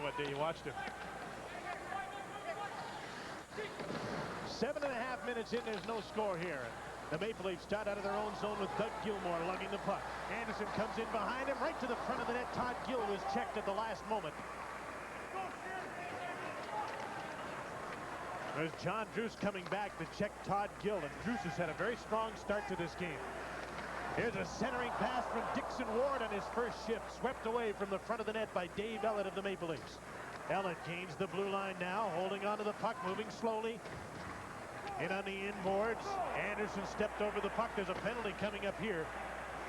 what day you watched him. 7.5 minutes in, there's no score here. The Maple Leafs start out of their own zone with Doug Gilmour lugging the puck. Anderson comes in behind him, right to the front of the net. Todd Gill was checked at the last moment. There's John Druce coming back to check Todd Gill, and Druce has had a very strong start to this game. Here's a centering pass from Dixon Ward on his first shift, swept away from the front of the net by Dave Ellett of the Maple Leafs. Ellett gains the blue line now, holding on to the puck, moving slowly. In on the inboards. Anderson stepped over the puck. There's a penalty coming up here.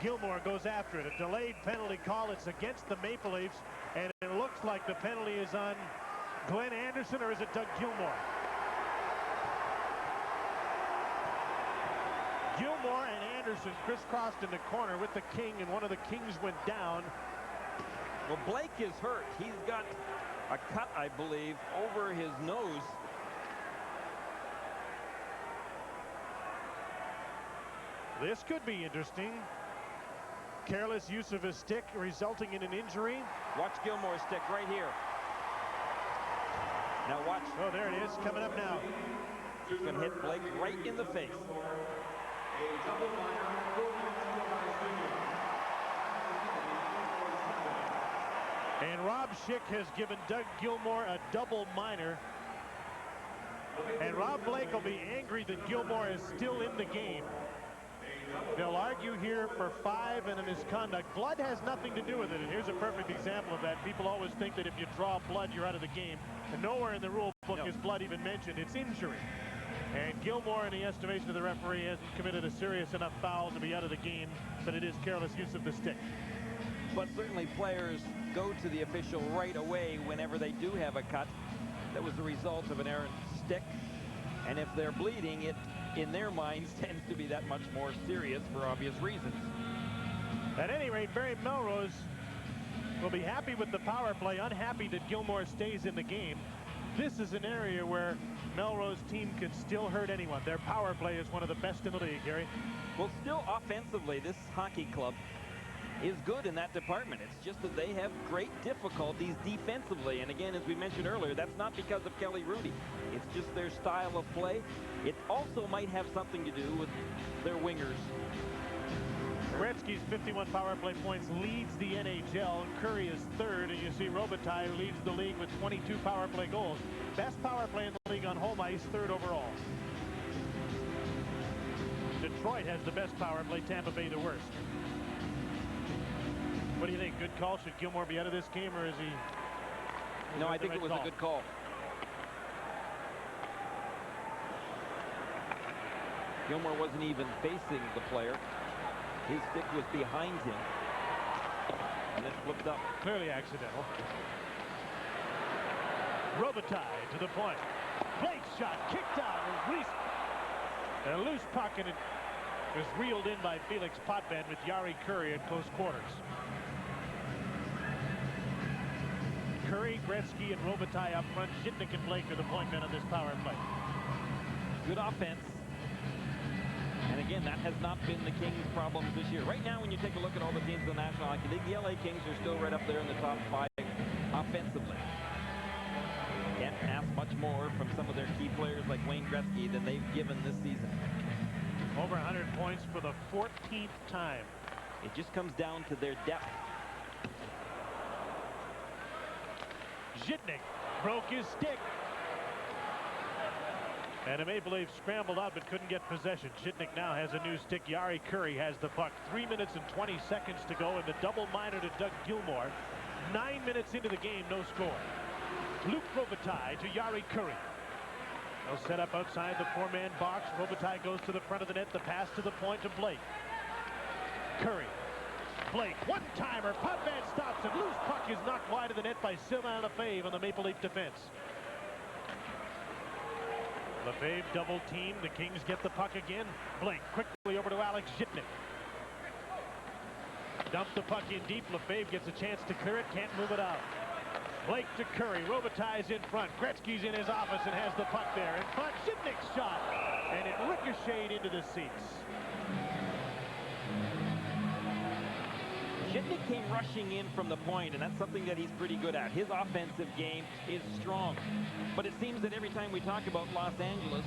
Gilmour goes after it. A delayed penalty call. It's against the Maple Leafs, and it looks like the penalty is on Glenn Anderson, or is it Doug Gilmour? Gilmour and Anderson crisscrossed in the corner with the King, and one of the Kings went down. Well, Blake is hurt. He's got a cut, I believe, over his nose. This could be interesting. Careless use of a stick resulting in an injury. Watch Gilmour's stick right here. Now watch. Oh, there it is, coming up now. He's going to hit Blake right in the face. And Rob Schick has given Doug Gilmour a double minor. And Rob Blake will be angry that Gilmour is still in the game. They'll argue here for 5 and a misconduct. Blood has nothing to do with it, and here's a perfect example of that. People always think that if you draw blood, you're out of the game. And nowhere in the rule book is blood even mentioned. It's injury. And Gilmour, in the estimation of the referee, hasn't committed a serious enough foul to be out of the game, but it is careless use of the stick. But certainly players go to the official right away whenever they do have a cut that was the result of an errant stick. And if they're bleeding, it, in their minds, tends to be that much more serious for obvious reasons. At any rate, Barry Melrose will be happy with the power play, unhappy that Gilmour stays in the game. This is an area where Melrose team could still hurt anyone. Their power play is one of the best in the league, Gary. Well, still offensively, this hockey club is good in that department. It's just that they have great difficulties defensively. And again, as we mentioned earlier, that's not because of Kelly Hrudey. It's just their style of play. It also might have something to do with their wingers. Gretzky's 51 power play points leads the NHL. Curry is third, and you see Robitaille, who leads the league with 22 power play goals. Best power play in the league on home ice, third overall. Detroit has the best power play, Tampa Bay the worst. What do you think? Good call? Should Gilmour be out of this game, or is he? No, I think it was a good call. Gilmour wasn't even facing the player. His stick was behind him, and it flipped up. Clearly accidental. Robitaille to the point. Blake shot, kicked out, and a loose puck, and it was reeled in by Felix Potvin with Jari Kurri at close quarters. Curry, Gretzky, and Robitaille up front. Zhitnik and Blake are the point men of this power play. Good offense. And again, that has not been the Kings' problems this year. Right now, when you take a look at all the teams in the National Hockey League, the LA Kings are still right up there in the top 5 offensively. Can't ask much more from some of their key players like Wayne Gretzky than they've given this season. Over 100 points for the 14th time. It just comes down to their depth. Zhitnik broke his stick. And the Maple Leafs scrambled out but couldn't get possession. Zhitnik now has a new stick. Jari Kurri has the puck. 3 minutes and 20 seconds to go, and the double minor to Doug Gilmour. 9 minutes into the game, no score. Luc Robitaille to Jari Kurri. They'll set up outside the 4-man box. Robitaille goes to the front of the net. The pass to the point to Blake. Kurri. Blake, one-timer. Potvin stops it. Loose puck is knocked wide of the net by Sylvain Lefebvre on the Maple Leaf defense. Lefebvre double team. The Kings get the puck again. Blake quickly over to Alex Zhitnik. Dump the puck in deep. Lefebvre gets a chance to clear it. Can't move it out. Blake to Kurri. Robitaille's in front. Gretzky's in his office and has the puck there. In front, Zhitnik's shot. And it ricocheted into the seats. Jitnik came rushing in from the point, and that's something that he's pretty good at. His offensive game is strong. But it seems that every time we talk about Los Angeles,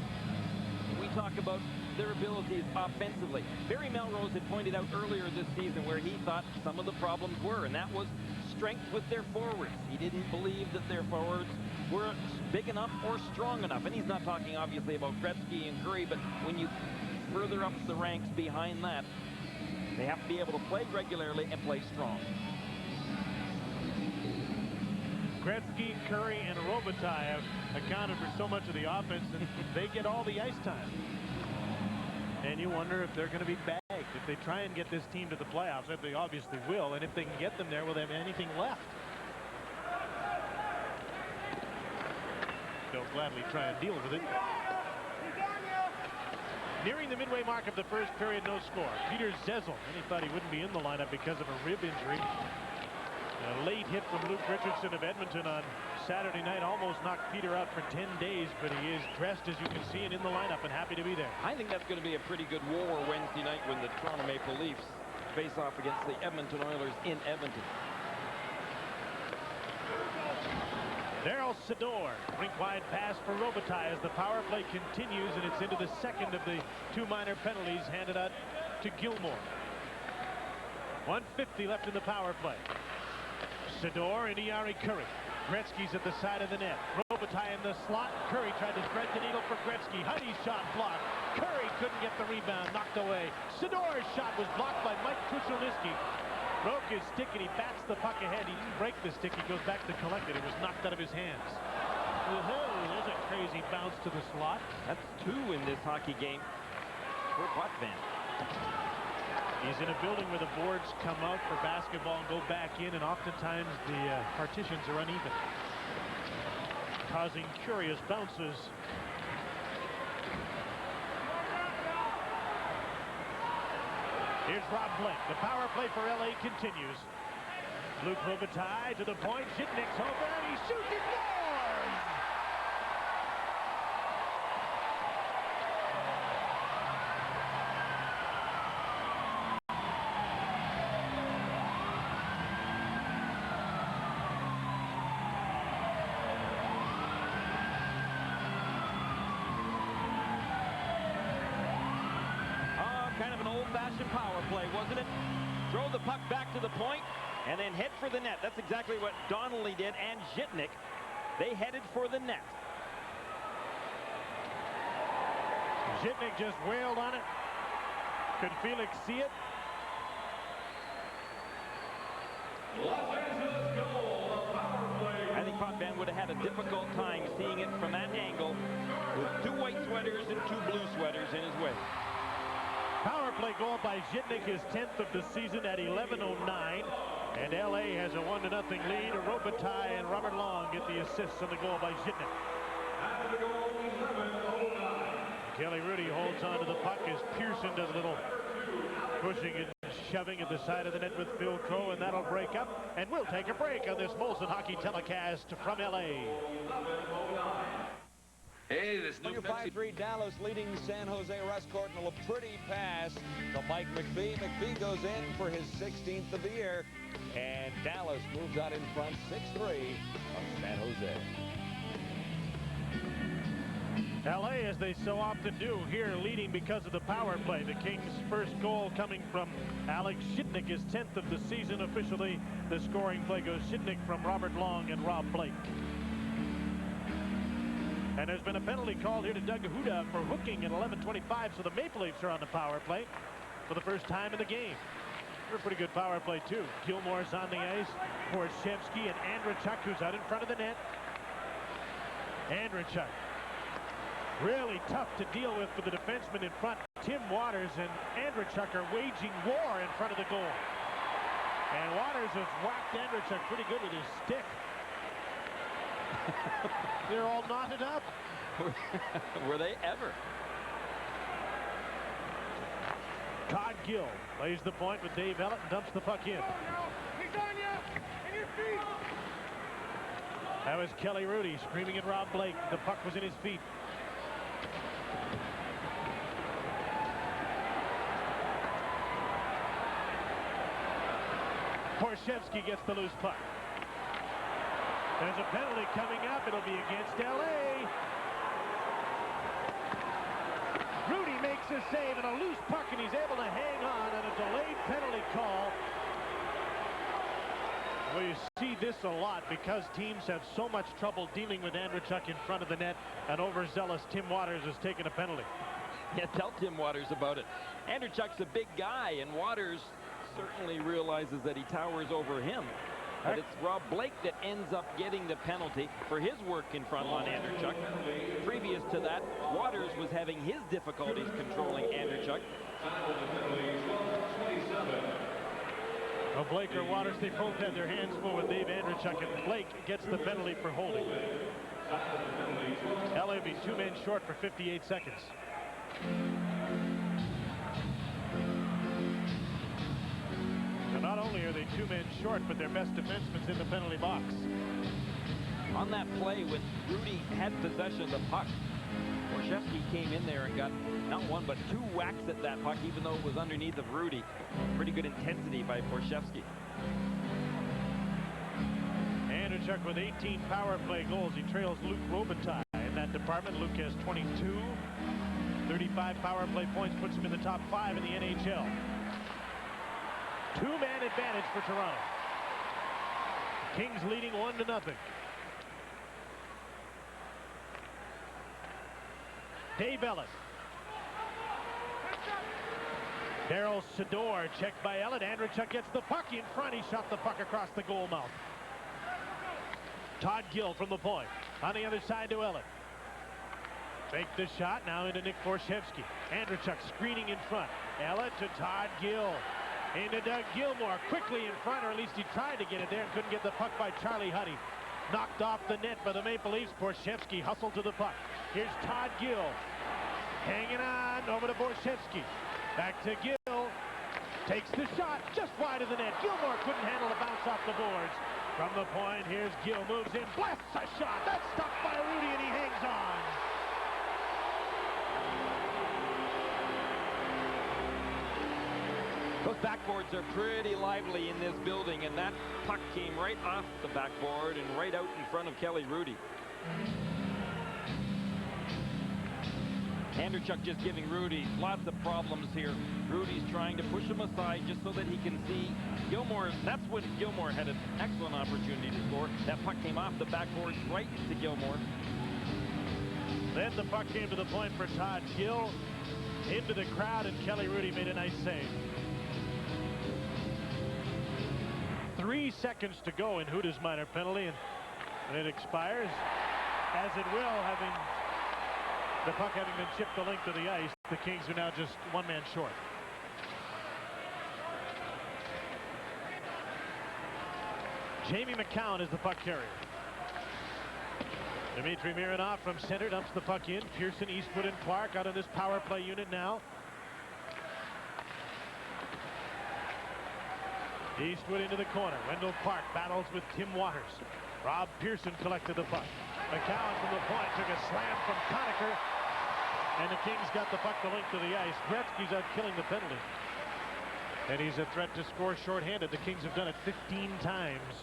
we talk about their abilities offensively. Barry Melrose had pointed out earlier this season where he thought some of the problems were, and that was strength with their forwards. He didn't believe that their forwards were big enough or strong enough. And he's not talking, obviously, about Gretzky and Curry, but when you further up the ranks behind that, they have to be able to play regularly and play strong. Gretzky, Curry, and Robitaille have accounted for so much of the offense, and they get all the ice time. And you wonder if they're going to be bagged. If they try and get this team to the playoffs, if they obviously will, and if they can get them there, will they have anything left? They'll gladly try and deal with it. Nearing the midway mark of the first period, no score. Peter Zezel, and he thought he wouldn't be in the lineup because of a rib injury. A late hit from Luke Richardson of Edmonton on Saturday night almost knocked Peter out for 10 days, but he is dressed, as you can see, and in the lineup and happy to be there. I think that's going to be a pretty good war Wednesday night when the Toronto Maple Leafs face off against the Edmonton Oilers in Edmonton. Darryl Sador, rink-wide pass for Robitaille as the power play continues, and it's into the second of the two minor penalties handed out to Gilmore. 1:50 left in the power play. Sador into Yari Curry. Gretzky's at the side of the net. Robitaille in the slot. Curry tried to thread the needle for Gretzky. Honey's shot blocked. Curry couldn't get the rebound, knocked away. Sador's shot was blocked by Mike Krushelnyski. Broke his stick and he bats the puck ahead. He didn't break the stick. He goes back to collect it. It was knocked out of his hands. There's a crazy bounce to the slot. That's two in this hockey game for Potvin. He's in a building where the boards come out for basketball and go back in, and oftentimes the partitions are uneven, causing curious bounces. Here's Rob Blake. The power play for LA continues. Luke Robitaille to the point. Zhitnik's over, and he shoots it more! Kind of an old-fashioned power play, wasn't it? Throw the puck back to the point and then head for the net. That's exactly what Donnelly did, and Zhitnik. They headed for the net. Zhitnik just wailed on it. Could Felix see it? I think Potvin would have had a difficult time seeing it from that angle with two white sweaters and two blue sweaters in his way. Power play goal by Zhitnik, his 10th of the season at 11:09. And LA has a 1-0 lead. Robitaille and Robert Long get the assists on the goal by Zhitnik. Kelly Rudy holds on to the puck as Pearson does a little pushing and shoving at the side of the net with Phil Crow, and that'll break up. And we'll take a break on this Molson Hockey telecast from LA. Hey, this new 5-3 Dallas leading San Jose. Russ Corton, a pretty pass to Mike McPhee. McPhee goes in for his 16th of the year, and Dallas moves out in front 6-3 of San Jose. LA, as they so often do here, leading because of the power play. The Kings' first goal coming from Alex Zhitnik, his 10th of the season. Officially, the scoring play goes Zhitnik from Robert Long and Rob Blake. And there's been a penalty called here to Doug Huda for hooking at 11:25, so the Maple Leafs are on the power play for the first time in the game. They're a pretty good power play, too. Gilmore's on the ice. Borshevsky and Andrechuk, who's out in front of the net. Andrechuk, really tough to deal with for the defenseman in front. Tim Waters and Andrechuk are waging war in front of the goal. And Waters has whacked Andrechuk pretty good with his stick. They're all knotted up. Were they ever? Todd Gill lays the point with Dave Ellett and dumps the puck in. He's on you! In your feet! That was Kelly Rudy screaming at Rob Blake. The puck was in his feet. Borshevsky gets the loose puck. There's a penalty coming up. It'll be against LA. Rudy makes a save and a loose puck, and he's able to hang on, and a delayed penalty call. Well, you see this a lot because teams have so much trouble dealing with Andreychuk in front of the net. An overzealous Tim Waters has taken a penalty. Yeah, tell Tim Waters about it. Andreychuk's a big guy, and Waters certainly realizes that he towers over him. But it's Rob Blake that ends up getting the penalty for his work in front on Andreychuk. Previous to that, Waters was having his difficulties controlling Andreychuk. Well, Blake or Waters, they both had their hands full with Dave Andreychuk, and Blake gets the penalty for holding. LA will be 2 men short for 58 seconds. And not only are they 2 men short, but their best defenseman's in the penalty box. On that play, when Rudy had possession of the puck, Borshevsky came in there and got not 1 but 2 whacks at that puck, even though it was underneath of Rudy. Pretty good intensity by Borshevsky. Andreychuk with 18 power play goals. He trails Luke Robitaille in that department. Luke has 22. 35 power play points puts him in the top 5 in the NHL. 2-man advantage for Toronto. Kings leading 1-0. Dave Ellett. Daryl Sador checked by Ellett. Andreychuk gets the puck in front. He shot the puck across the goal mouth. Todd Gill from the point. On the other side to Ellett. Fake the shot. Now into Nick Borshevsky. Andreychuk screening in front. Ellett to Todd Gill. Into Doug Gilmour. Quickly in front, or at least he tried to get it there and couldn't get the puck by Charlie Huddy. Knocked off the net by the Maple Leafs. Borshevsky hustled to the puck. Here's Todd Gill. Hanging on over to Borshevsky. Back to Gill. Takes the shot just wide of the net. Gilmour couldn't handle the bounce off the boards. From the point, here's Gill. Moves in. Blasts a shot. That's stopped by Rudy, and he hangs on. Those backboards are pretty lively in this building, and that puck came right off the backboard and right out in front of Kelly Rudy. Andreychuk just giving Rudy lots of problems here. Rudy's trying to push him aside just so that he can see Gilmour. That's when Gilmour had an excellent opportunity to score. That puck came off the backboard right to Gilmour. Then the puck came to the point for Todd Gill. Into the crowd, and Kelly Rudy made a nice save. 3 seconds to go in Huda's minor penalty, and it expires, as it will, having the puck having been chipped the length of the ice. The Kings are now just 1 man short. Jamie McCown is the puck carrier. Dmitry Mironov from center dumps the puck in. Pearson, Eastwood, and Clark out of this power play unit now. Eastwood into the corner. Wendell Park battles with Tim Waters. Rob Pearson collected the puck. McCown from the point took a slam from Conacher, and the Kings got the puck the length of the ice. Gretzky's out killing the penalty, and he's a threat to score shorthanded. The Kings have done it 15 times.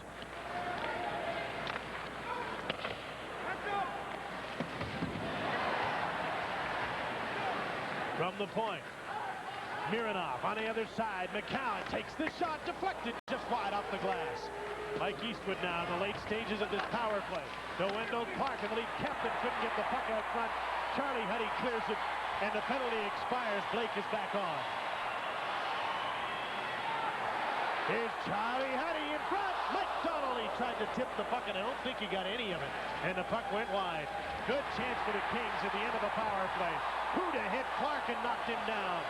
From the point, Mironov on the other side. McCown takes the shot, deflected just wide off the glass. Mike Eastwood now in the late stages of this power play. To Wendell Park, and the lead captain couldn't get the puck out front. Charlie Huddy clears it, and the penalty expires. Blake is back on. Here's Charlie Huddy in front. Mike Donnelly tried to tip the puck, and I don't think he got any of it. And the puck went wide. Good chance for the Kings at the end of the power play. Huda hit Clark and knocked him down.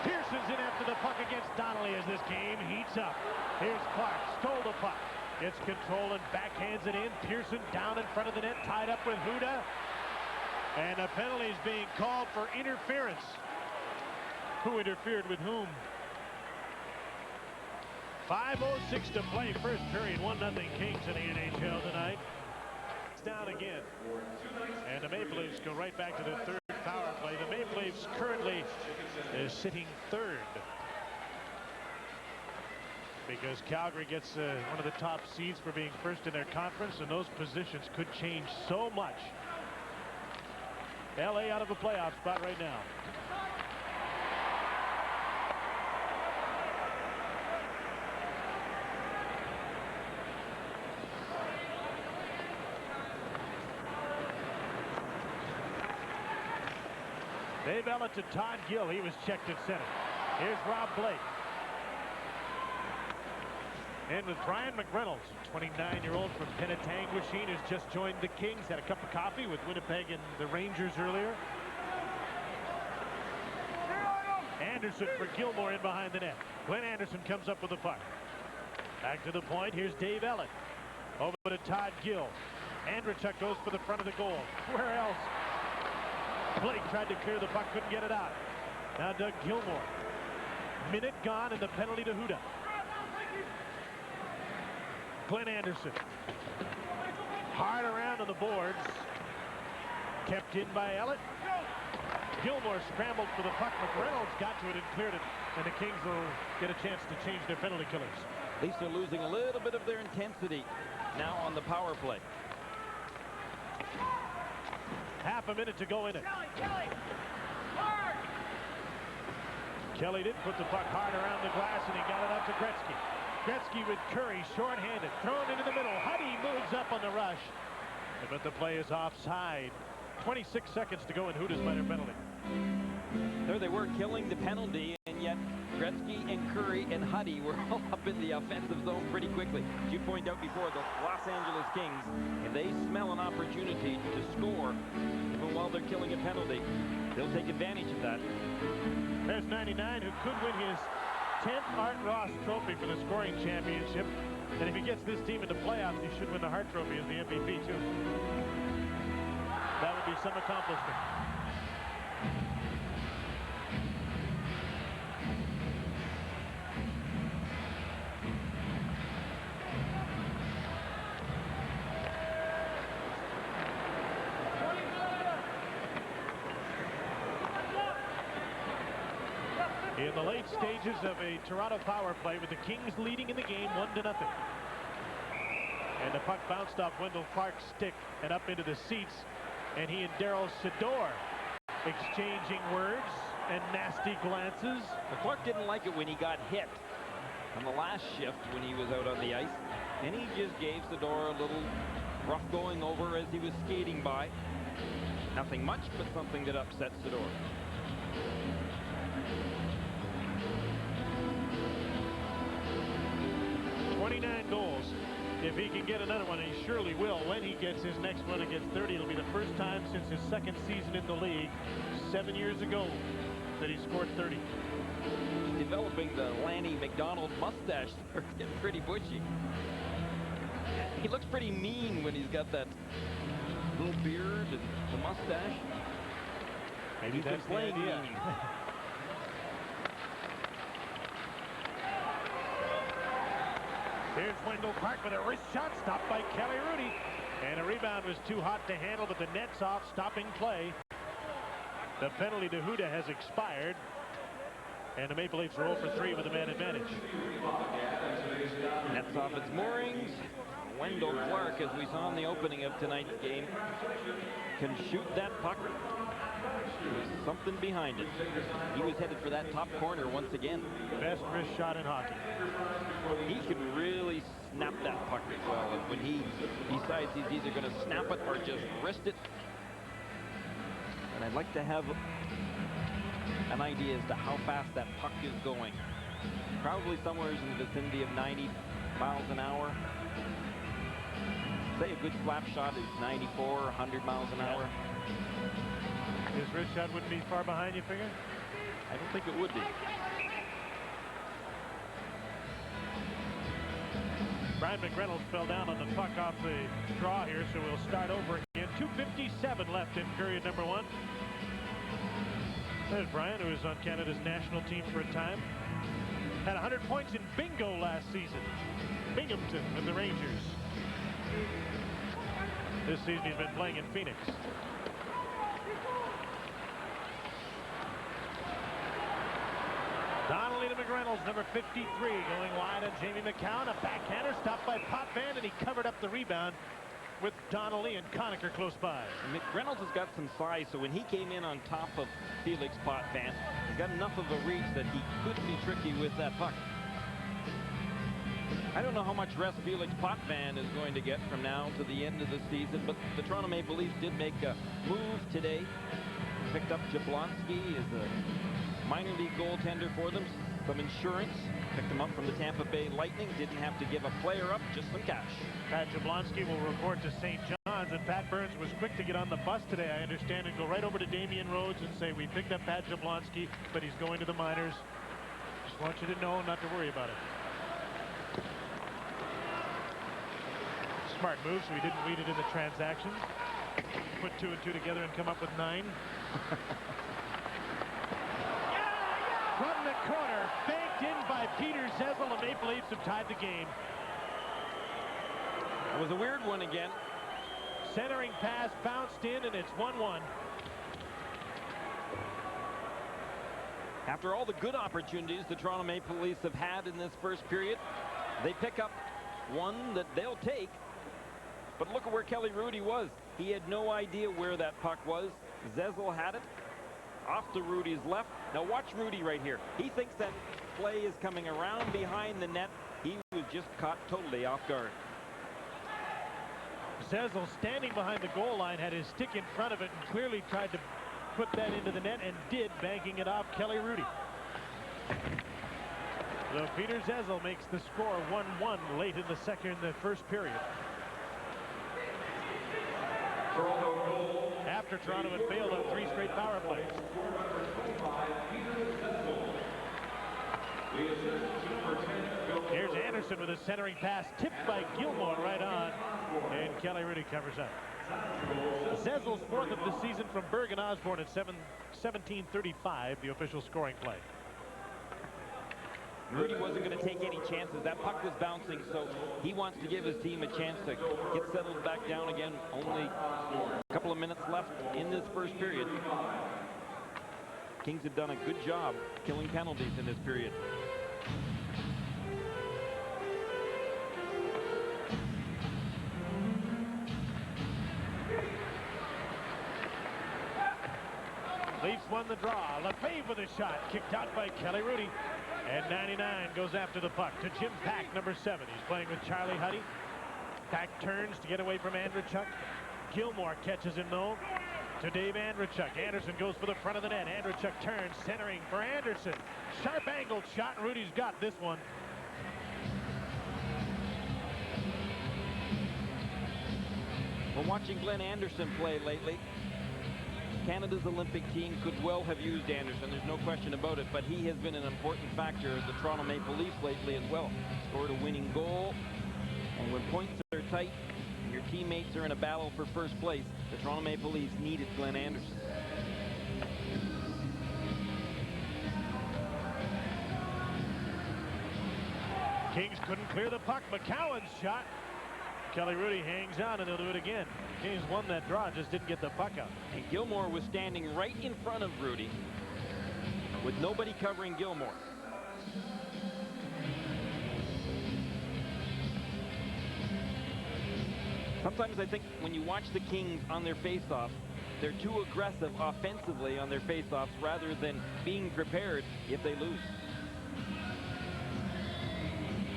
Pearson's in after the puck against Donnelly as this game heats up. Here's Clark, stole the puck. Gets control and backhands it in. Pearson down in front of the net, tied up with Huda. And a penalty is being called for interference. Who interfered with whom? 5:06 to play, first period, 1-0 Kings in the NHL tonight. It's down again. And the Maple Leafs go right back to the third power play. The Maple Leafs currently is sitting third. because Calgary gets one of the top seeds for being first in their conference, and those positions could change so much. LA out of a playoff spot right now. Dave Ellett to Todd Gill. He was checked at center. Here's Rob Blake. And with Brian McReynolds, 29-year-old from Penetanguishene, who's just joined the Kings. Had a cup of coffee with Winnipeg and the Rangers earlier. Anderson for Gilmore in behind the net. Glenn Anderson comes up with the puck. Back to the point. Here's Dave Ellett. Over to Todd Gill. Andrechuk goes for the front of the goal. Where else? Blake tried to clear the puck, couldn't get it out. Now Doug Gilmore. Minute gone and the penalty to Huda. Glenn Anderson. Hard around on the boards. Kept in by Ellett. Gilmore scrambled for the puck. McReynolds got to it and cleared it. And the Kings will get a chance to change their penalty killers. At least they're losing a little bit of their intensity now on the power play. Half a minute to go in it. Kelly didn't put the puck hard around the glass, and he got it up to Gretzky. Gretzky with Curry, shorthanded, thrown into the middle. Huddy moves up on the rush, but the play is offside. 26 seconds to go in Huda's minor penalty. There they were killing the penalty, and yet Gretzky and Curry and Huddy were all up in the offensive zone pretty quickly. As you pointed out before, the Los Angeles Kings, if they smell an opportunity to score, even while they're killing a penalty, they'll take advantage of that. There's 99, who could win his 10th Art Ross Trophy for the scoring championship. And if he gets this team into playoffs, he should win the Hart Trophy as the MVP, too. That would be some accomplishment. In the late stages of a Toronto power play with the Kings leading in the game 1-0. And the puck bounced off Wendell Clark's stick and up into the seats. And he and Daryl Sador exchanging words and nasty glances. But Clark didn't like it when he got hit on the last shift when he was out on the ice. And he just gave Sador a little rough going over as he was skating by. Nothing much, but something that upset Sador. Goals. If he can get another one, and he surely will when he gets his next one against 30. It'll be the first time since his second season in the league 7 years ago that he scored 30. He's developing the Lanny McDonald mustache. It's getting pretty bushy. He looks pretty mean when he's got that little beard and the mustache. Maybe he's that's been playing the idea. mean. Here's Wendell Clark with a wrist shot, stopped by Kelly Rudy. And a rebound was too hot to handle, but the net's off, stopping play. The penalty to Huda has expired. And the Maple Leafs are 0 for 3 with a man advantage. Net's off its moorings. Wendell Clark, as we saw in the opening of tonight's game, can shoot that puck. There's something behind it. He was headed for that top corner once again. Best wrist shot in hockey. He can really snap that puck as well. And when he decides he's either going to snap it or just wrist it. And I'd like to have an idea as to how fast that puck is going. Probably somewhere in the vicinity of 90 miles an hour. Say a good slap shot is 94, 100 miles an hour. His wrist shot wouldn't be far behind, you figure? I don't think it would be. Brian McReynolds fell down on the puck off the draw here, so we'll start over again. 2:57 left in period number 1. There's Brian, who was on Canada's national team for a time. Had 100 points in bingo last season. Binghamton with the Rangers. This season he's been playing in Phoenix. Donnelly to McReynolds, number 53, going wide on Jamie McCown. A backhander stopped by Potvin, and he covered up the rebound with Donnelly and Conacher close by. McReynolds has got some size, so when he came in on top of Felix Potvin, he's got enough of a reach that he could be tricky with that puck. I don't know how much rest Felix Potvin is going to get from now to the end of the season, but the Toronto Maple Leafs did make a move today. Picked up Jablonski as a minor league goaltender for them. Some insurance. Picked him up from the Tampa Bay Lightning. Didn't have to give a player up, just some cash. Pat Jablonski will report to St. John's, and Pat Burns was quick to get on the bus today, I understand, and go right over to Damian Rhodes and say, we picked up Pat Jablonski, but he's going to the minors. Just want you to know not to worry about it. Smart move, so he didn't read it in the transaction. Put 2 and 2 together and come up with 9. From the corner, banked in by Peter Zezel. The Maple Leafs have tied the game. It was a weird one again. Centering pass bounced in, and it's 1-1. After all the good opportunities the Toronto Maple Leafs have had in this first period, they pick up one that they'll take. But look at where Kelly Rudy was. He had no idea where that puck was. Zezel had it off to Rudy's left. Now watch Rudy right here. He thinks that play is coming around behind the net. He was just caught totally off guard. Zezel, standing behind the goal line, had his stick in front of it and clearly tried to put that into the net, and did, banking it off Kelly Rudy. So Peter Zezel makes the score 1-1 late in the first period. After Toronto had failed on 3 straight power plays. Here's Anderson with a centering pass, tipped by Gilmore right on, and Kelly Rudy covers up. Zezel's 4th of the season from Bergen Osborne at 17:35, the official scoring play. Rudy wasn't going to take any chances. That puck was bouncing, so he wants to give his team a chance to get settled back down again. Only a couple of minutes left in this first period. Kings have done a good job killing penalties in this period. Leafs won the draw. Lefebvre with a shot, kicked out by Kelly Rudy. And 99 goes after the puck to Jim Pack, number 7. He's playing with Charlie Huddy. Pack turns to get away from Andrechuk. Gilmore catches him, though, to Dave Andrechuk. Anderson goes for the front of the net. Andrechuk turns, centering for Anderson. Sharp angled shot, and Rudy's got this one. Well, watching Glenn Anderson play lately, Canada's Olympic team could well have used Anderson. There's no question about it, but he has been an important factor of the Toronto Maple Leafs lately as well. Scored a winning goal, and when points are tight and your teammates are in a battle for first place, the Toronto Maple Leafs needed Glenn Anderson. Kings couldn't clear the puck. McCowan's shot. Kelly Rudy hangs on, and they'll do it again. Kings won that draw, just didn't get the puck out. And Gilmore was standing right in front of Rudy with nobody covering Gilmore. Sometimes I think when you watch the Kings on their faceoffs, they're too aggressive offensively on their faceoffs rather than being prepared if they lose.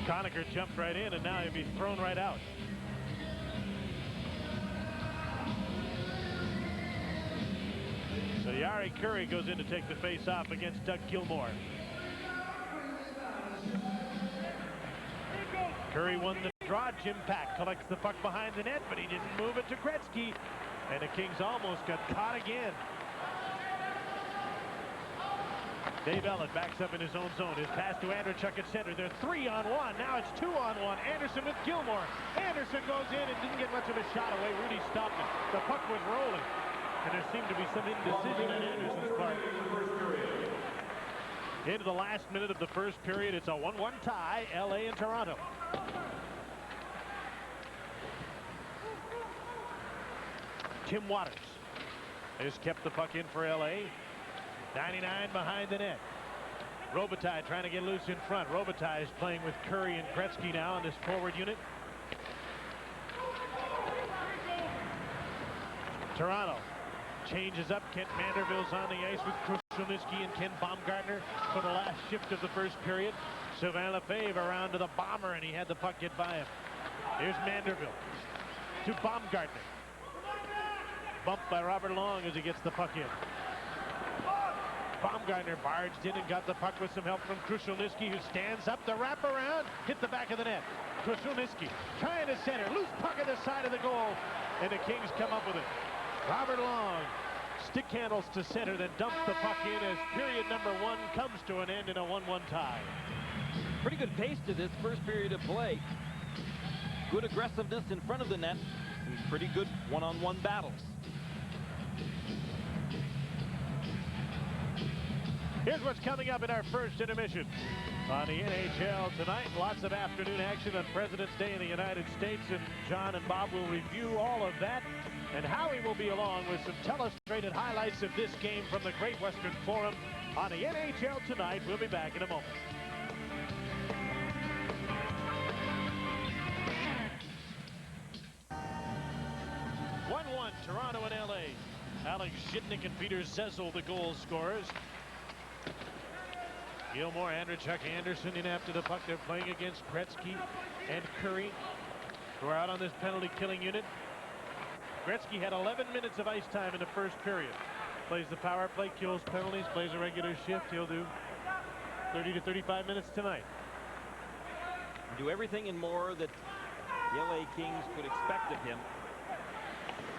Conacher jumped right in, and now he'll be thrown right out. So Yari Curry goes in to take the face off against Doug Gilmore. Curry won the draw. Jim Pack collects the puck behind the net, but he didn't move it to Gretzky. And the Kings almost got caught again. Dave Ellett backs up in his own zone. His pass to Andrechuk at center. They're 3-on-1. Now it's 2-on-1. Anderson with Gilmore. Anderson goes in and didn't get much of a shot away. Rudy stopped it. The puck was rolling. And there seemed to be some indecision on Anderson's part. Into the last minute of the first period. It's a 1-1 tie. LA and Toronto. Tim Waters has kept the puck in for LA. 99 behind the net. Robitaille trying to get loose in front. Robitaille is playing with Curry and Gretzky now in this forward unit. Toronto changes up. Kent Manderville's on the ice with Krushelnyski and Ken Baumgartner for the last shift of the first period. Sylvain Lefebvre around to the bomber, and he had the puck get by him. Here's Manderville to Baumgartner. Bumped by Robert Long as he gets the puck in. Baumgartner barged in and got the puck with some help from Krushelnyski, who stands up. The wraparound hit the back of the net. Krushelnyski trying to center. Loose puck at the side of the goal, and the Kings come up with it. Robert Long stick handles to center, then dumps the puck in as period number 1 comes to an end in a 1-1 tie. Pretty good pace to this first period of play. Good aggressiveness in front of the net. And pretty good one-on-one battles. Here's what's coming up in our first intermission. On the NHL tonight, lots of afternoon action on President's Day in the United States, and John and Bob will review all of that, and Howie will be along with some telestrated highlights of this game from the Great Western Forum on the NHL tonight. We'll be back in a moment. Toronto and LA. Alex Zhitnik and Peter Zezel, the goal scorers. Gilmore, Andrechuk, Anderson in after the puck. They're playing against Gretzky and Curry, who are out on this penalty killing unit. Gretzky had 11 minutes of ice time in the first period. Plays the power play, kills penalties, plays a regular shift. He'll do 30 to 35 minutes tonight. Do everything and more that the LA Kings could expect of him.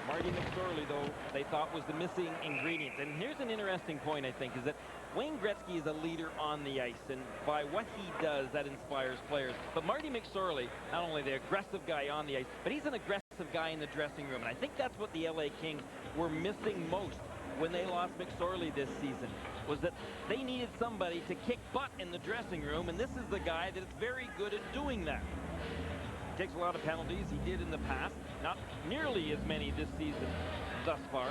Marty McSorley, though, they thought was the missing ingredient. And here's an interesting point, I think, is that Wayne Gretzky is a leader on the ice, and by what he does, that inspires players. But Marty McSorley, not only the aggressive guy on the ice, but he's an aggressive guy in the dressing room. And I think that's what the LA Kings were missing most when they lost McSorley this season, was that they needed somebody to kick butt in the dressing room, and this is the guy that is very good at doing that. Takes a lot of penalties. He did in the past. Not nearly as many this season thus far.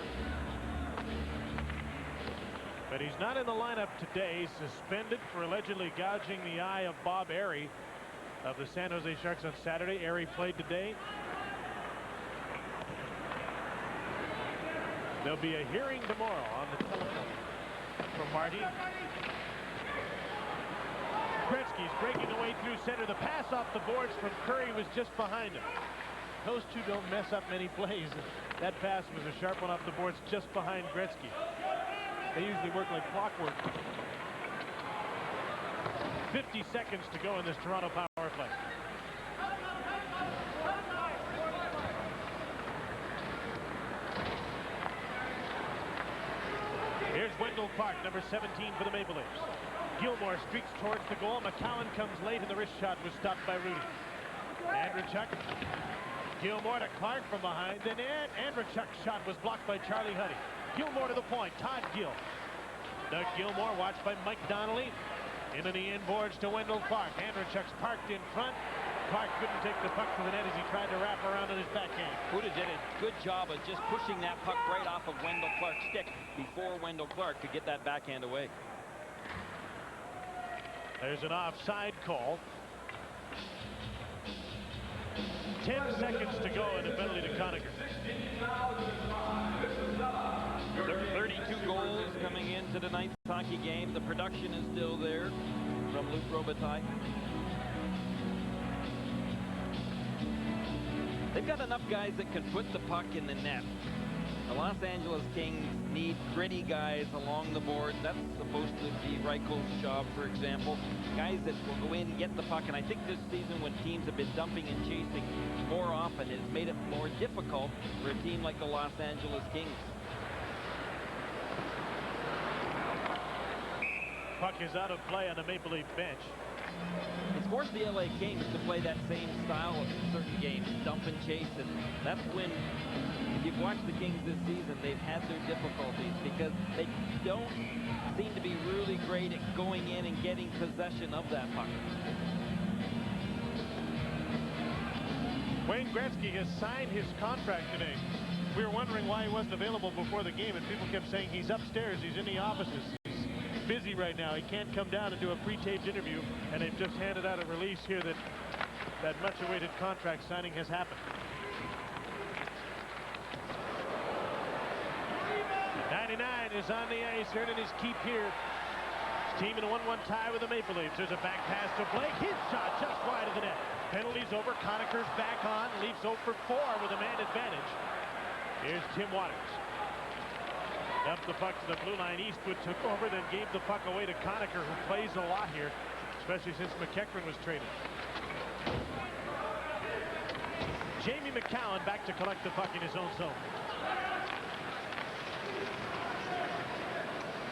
But he's not in the lineup today. Suspended for allegedly gouging the eye of Bob Airey of the San Jose Sharks on Saturday. Airey played today. There'll be a hearing tomorrow on the telephone for Marty. Gretzky's breaking away through center. The pass off the boards from Curry was just behind him. Those two don't mess up many plays. That pass was a sharp one off the boards just behind Gretzky. They usually work like clockwork. 50 seconds to go in this Toronto power play. Here's Wendell Clark, number 17 for the Maple Leafs. Gilmore streaks towards the goal. McCowan comes late, and the wrist shot was stopped by Rudy. Andrechuk. Gilmore to Clark from behind. Then Andrechuk's shot was blocked by Charlie Huddy. Gilmore to the point. Todd Gill. Doug Gilmore watched by Mike Donnelly. Into the inboards to Wendell Clark. Andrechuk's parked in front. Clark couldn't take the puck to the net as he tried to wrap around on his backhand. Huda did a good job of just pushing that puck right off of Wendell Clark's stick before Wendell Clark could get that backhand away. There's an offside call. 10 seconds to go in the penalty to Conacher. 32 goals coming into tonight's hockey game. The production is still there from Luc Robitaille. They've got enough guys that can put the puck in the net. The Los Angeles Kings need gritty guys along the board. That's supposed to be Reichel's job, for example. Guys that will go in and get the puck. And I think this season, when teams have been dumping and chasing more often, it's made it more difficult for a team like the Los Angeles Kings. Puck is out of play on the Maple Leaf bench. It's forced the LA Kings to play that same style of certain games, dump and chase, and that's when, if you've watched the Kings this season, they've had their difficulties because they don't seem to be really great at going in and getting possession of that puck. Wayne Gretzky has signed his contract today. We were wondering why he wasn't available before the game, and people kept saying he's upstairs, he's in the offices. busy right now. He can't come down and do a pre-taped interview, and they've just handed out a release here that much-awaited contract signing has happened. 99 is on the ice, earning his keep here. His team in a 1-1 tie with the Maple Leafs. There's a back pass to Blake. His shot just wide of the net. Penalties over. Conacher's back on. Leafs 0 for 4 with a man advantage. Here's Tim Waters. Dumped the puck to the blue line. Eastwood took over, then gave the puck away to Conacher, who plays a lot here, especially since McEachran was traded. Jamie McCowan back to collect the puck in his own zone.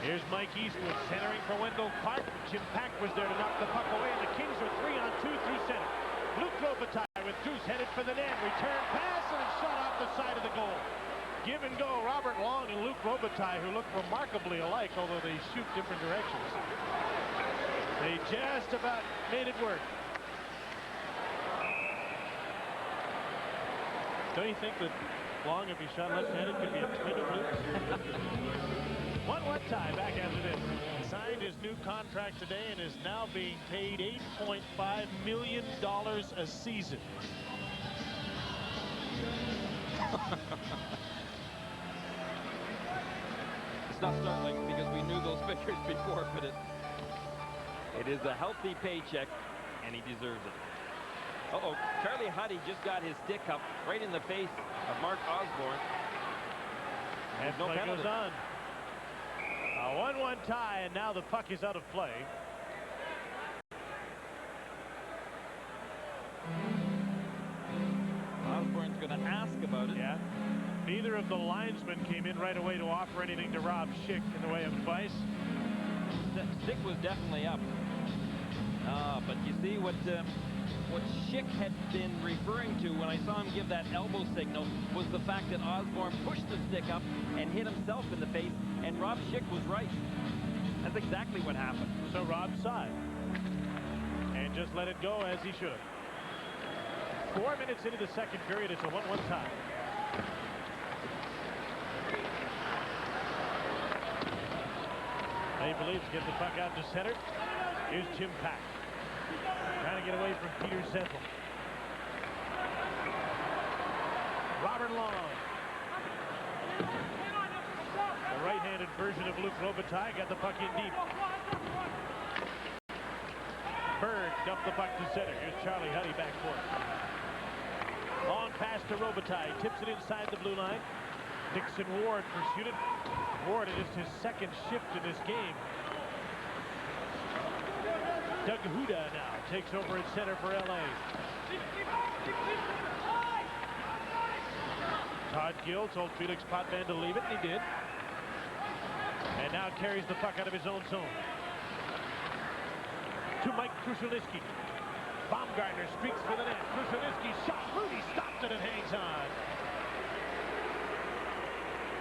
Here's Mike Eastwood centering for Wendell Clark. Jim Pack was there to knock the puck away, and the Kings are 3-on-2 through center. Luke Robitaille with Goose headed for the net. Return pass, and it's shot off the side of the goal. Give and go, Robert Long and Luke Robitaille, who look remarkably alike, although they shoot different directions. They just about made it work. Don't you think that Long, if he shot left-handed, could be a twin of Luke? 1-1 tie back after this. Signed his new contract today and is now being paid $8.5 million a season. It's not startling because we knew those figures before, but it is a healthy paycheck, and he deserves it. Uh-oh, Charlie Huddy just got his stick up right in the face of Mark Osborne. And no play penalty. goes on. A 1-1 tie, and now the puck is out of play. Osborne's going to ask about it. Yeah. Neither of the linesmen came in right away to offer anything to Rob Schick in the way of advice. The stick was definitely up. But you see what Schick had been referring to when I saw him give that elbow signal was the fact that Osborne pushed the stick up and hit himself in the face, and Rob Schick was right. That's exactly what happened. So Rob saw it and just let it go as he should have. 4 minutes into the second period, it's a 1-1 tie. Maple Leafs get the puck out to center. Here's Jim Pack. Trying to get away from Peter Zezel. Robert Long. The right-handed version of Luke Robitaille got the puck in deep. Berg dumped the puck to center. Here's Charlie Huddy back for it. Long pass to Robitaille. Tips it inside the blue line. Dixon Ward pursued it. Ward, it is his second shift in this game. Doug Huda now takes over at center for LA. Todd Gill told Felix Potvin to leave it, and he did. And now carries the puck out of his own zone. To Mike Krushelnyski. Baumgartner streaks for the net. Krushelnyski shot. Rudy stopped it and hangs on.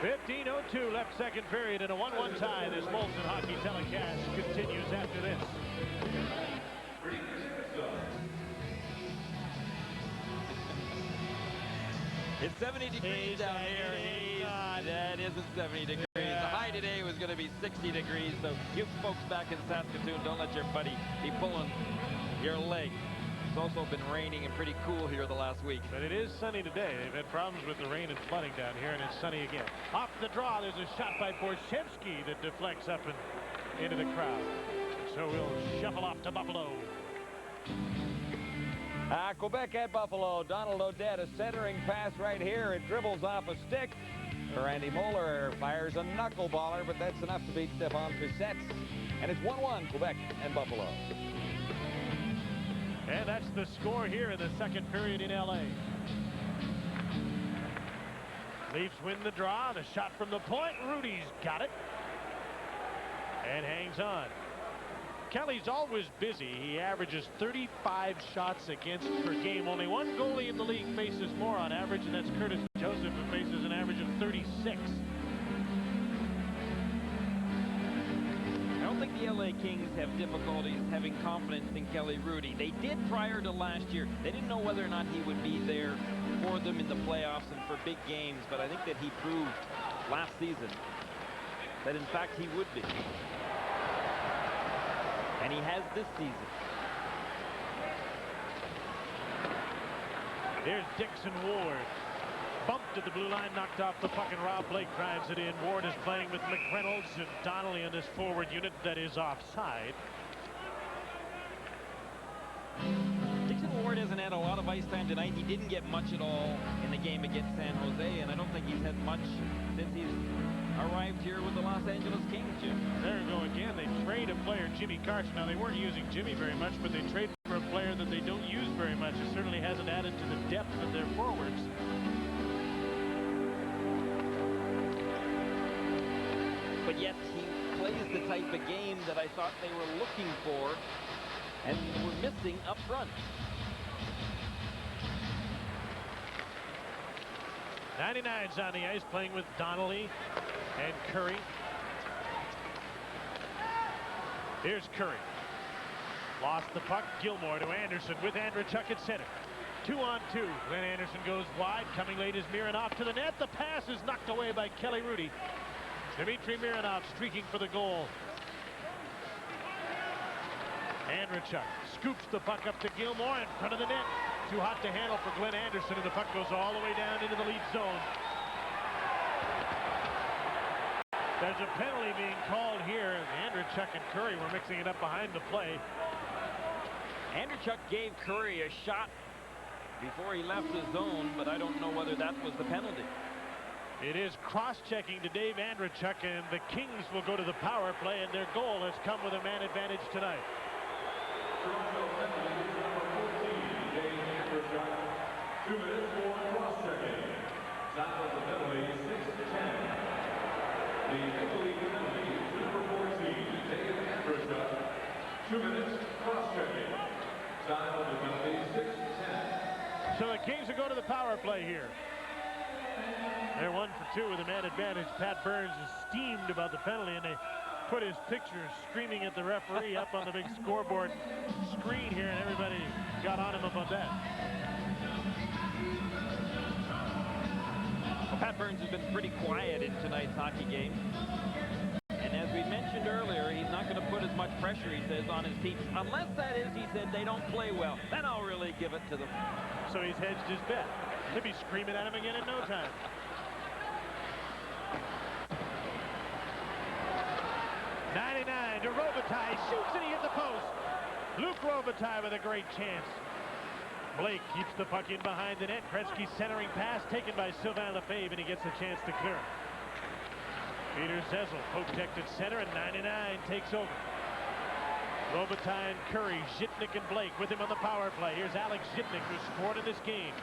15:02 left second period in a 1-1 tie. This Molson Hockey telecast continues after this. It's 70 degrees down here. That isn't 70 degrees. Yeah. The high today was going to be 60 degrees, so you folks back in Saskatoon, don't let your buddy be pulling your leg. It's also been raining and pretty cool here the last week. But it is sunny today. They've had problems with the rain and flooding down here, and it's sunny again. Off the draw, there's a shot by Borshevsky that deflects up and into the crowd. So we'll shuffle off to Buffalo. Quebec at Buffalo. Donald Odette, a centering pass right here. It dribbles off a stick. Randy Moeller fires a knuckleballer, but that's enough to beat Stephane Tricette. And it's 1-1, Quebec and Buffalo. And that's the score here in the second period in LA. Leafs win the draw. The shot from the point. Rudy's got it. And hangs on. Kelly's always busy. He averages 35 shots against per game. Only one goalie in the league faces more on average, and that's Curtis Joseph, who faces an average of 36. I don't think the LA Kings have difficulties having confidence in Kelly Rudy. They did prior to last year. They didn't know whether or not he would be there for them in the playoffs and for big games, but I think that he proved last season that in fact he would be. And he has this season. Here's Dixon Ward. Bumped at the blue line, knocked off the puck, and Rob Blake drives it in. Ward is playing with McReynolds and Donnelly in this forward unit that is offside. Dixon Ward hasn't had a lot of ice time tonight. He didn't get much at all in the game against San Jose, and I don't think he's had much since he's arrived here with the Los Angeles Kings, Jim. There you go again. They trade a player, Jimmy Carson. Now, they weren't using Jimmy very much, but they trade for a player that they don't use very much. It certainly hasn't added to the depth of their forwards. But yet he plays the type of game that I thought they were looking for and were missing up front. 99's on the ice playing with Donnelly and Curry. Here's Curry. Lost the puck. Gilmore to Anderson with Andrechuk at center. 2-on-2. Glenn Anderson goes wide. Coming late is Mironov to the net. The pass is knocked away by Kelly Rudy. Dmitry Mironov streaking for the goal. Andrechuk scoops the puck up to Gilmore in front of the net. Too hot to handle for Glenn Anderson, and the puck goes all the way down into the lead zone. There's a penalty being called here. Andrechuk and Curry were mixing it up behind the play. Andrechuk gave Curry a shot before he left the zone, but I don't know whether that was the penalty. It is cross-checking to Dave Andrechuk, and the Kings will go to the power play, and their goal has come with a man advantage tonight. 2 minutes for cross-checking. Time of the penalty, 6:10. The penalty penalty, number 14, Dave Andrechuk. 2 minutes cross-checking. Time of the penalty, 6:10. So the Kings will go to the power play here. They're 1 for 2 with a man advantage. Pat Burns is steamed about the penalty, and they put his picture screaming at the referee up on the big scoreboard screen here, and everybody got on him about that. Well, Pat Burns has been pretty quiet in tonight's hockey game. And as we mentioned earlier, he's not going to put as much pressure, he says, on his team. Unless that is, he said, they don't play well. Then I'll really give it to them. So he's hedged his bet. He'll be screaming at him again in no time. '99 to Robitaille, shoots and he hit the post. Luke Robitaille with a great chance. Blake keeps the puck in behind the net. Gretzky centering pass taken by Sylvain Lefebvre, and he gets a chance to clear it. Peter Zezel poked at center, and 99 takes over. Robitaille and Curry, Zhitnik and Blake with him on the power play. Here's Alex Zhitnik, who scored in this game.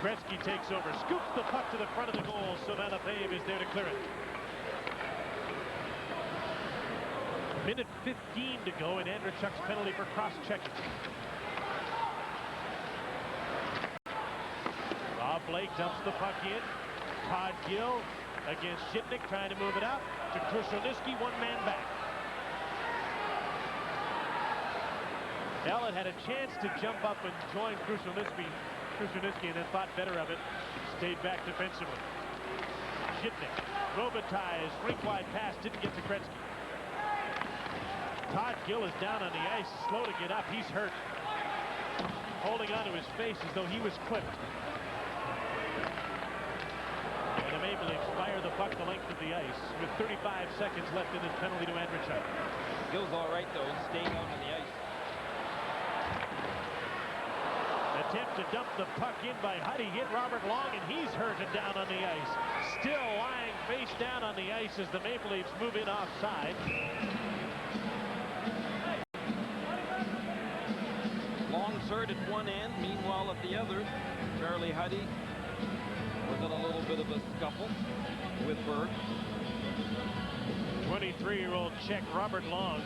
Gretzky takes over, scoops the puck to the front of the goal. Sylvain Lefebvre is there to clear it. Minute 15 to go, and Andrechuk's penalty for cross-checking. Rob Blake dumps the puck in. Todd Gill against Zhitnik, trying to move it out to Krushelnyski, one man back. Ellett had a chance to jump up and join Krushelnyski, and then thought better of it. Stayed back defensively. Zhitnik, Robitaille's rink-wide pass didn't get to Gretzky. Todd Gill is down on the ice, slow to get up. He's hurt. Holding onto his face as though he was clipped. And the Maple Leafs fire the puck the length of the ice with 35 seconds left in this penalty to Andrechuk. Gill's all right, though, staying out on the ice. Attempt to dump the puck in by Huddy, hit Robert Long, and he's hurt and down on the ice. Still lying face down on the ice as the Maple Leafs move in offside. Long's hurt at one end, meanwhile at the other, Charlie Huddy was in a little bit of a scuffle with Berg. 23-year-old Czech Robert Long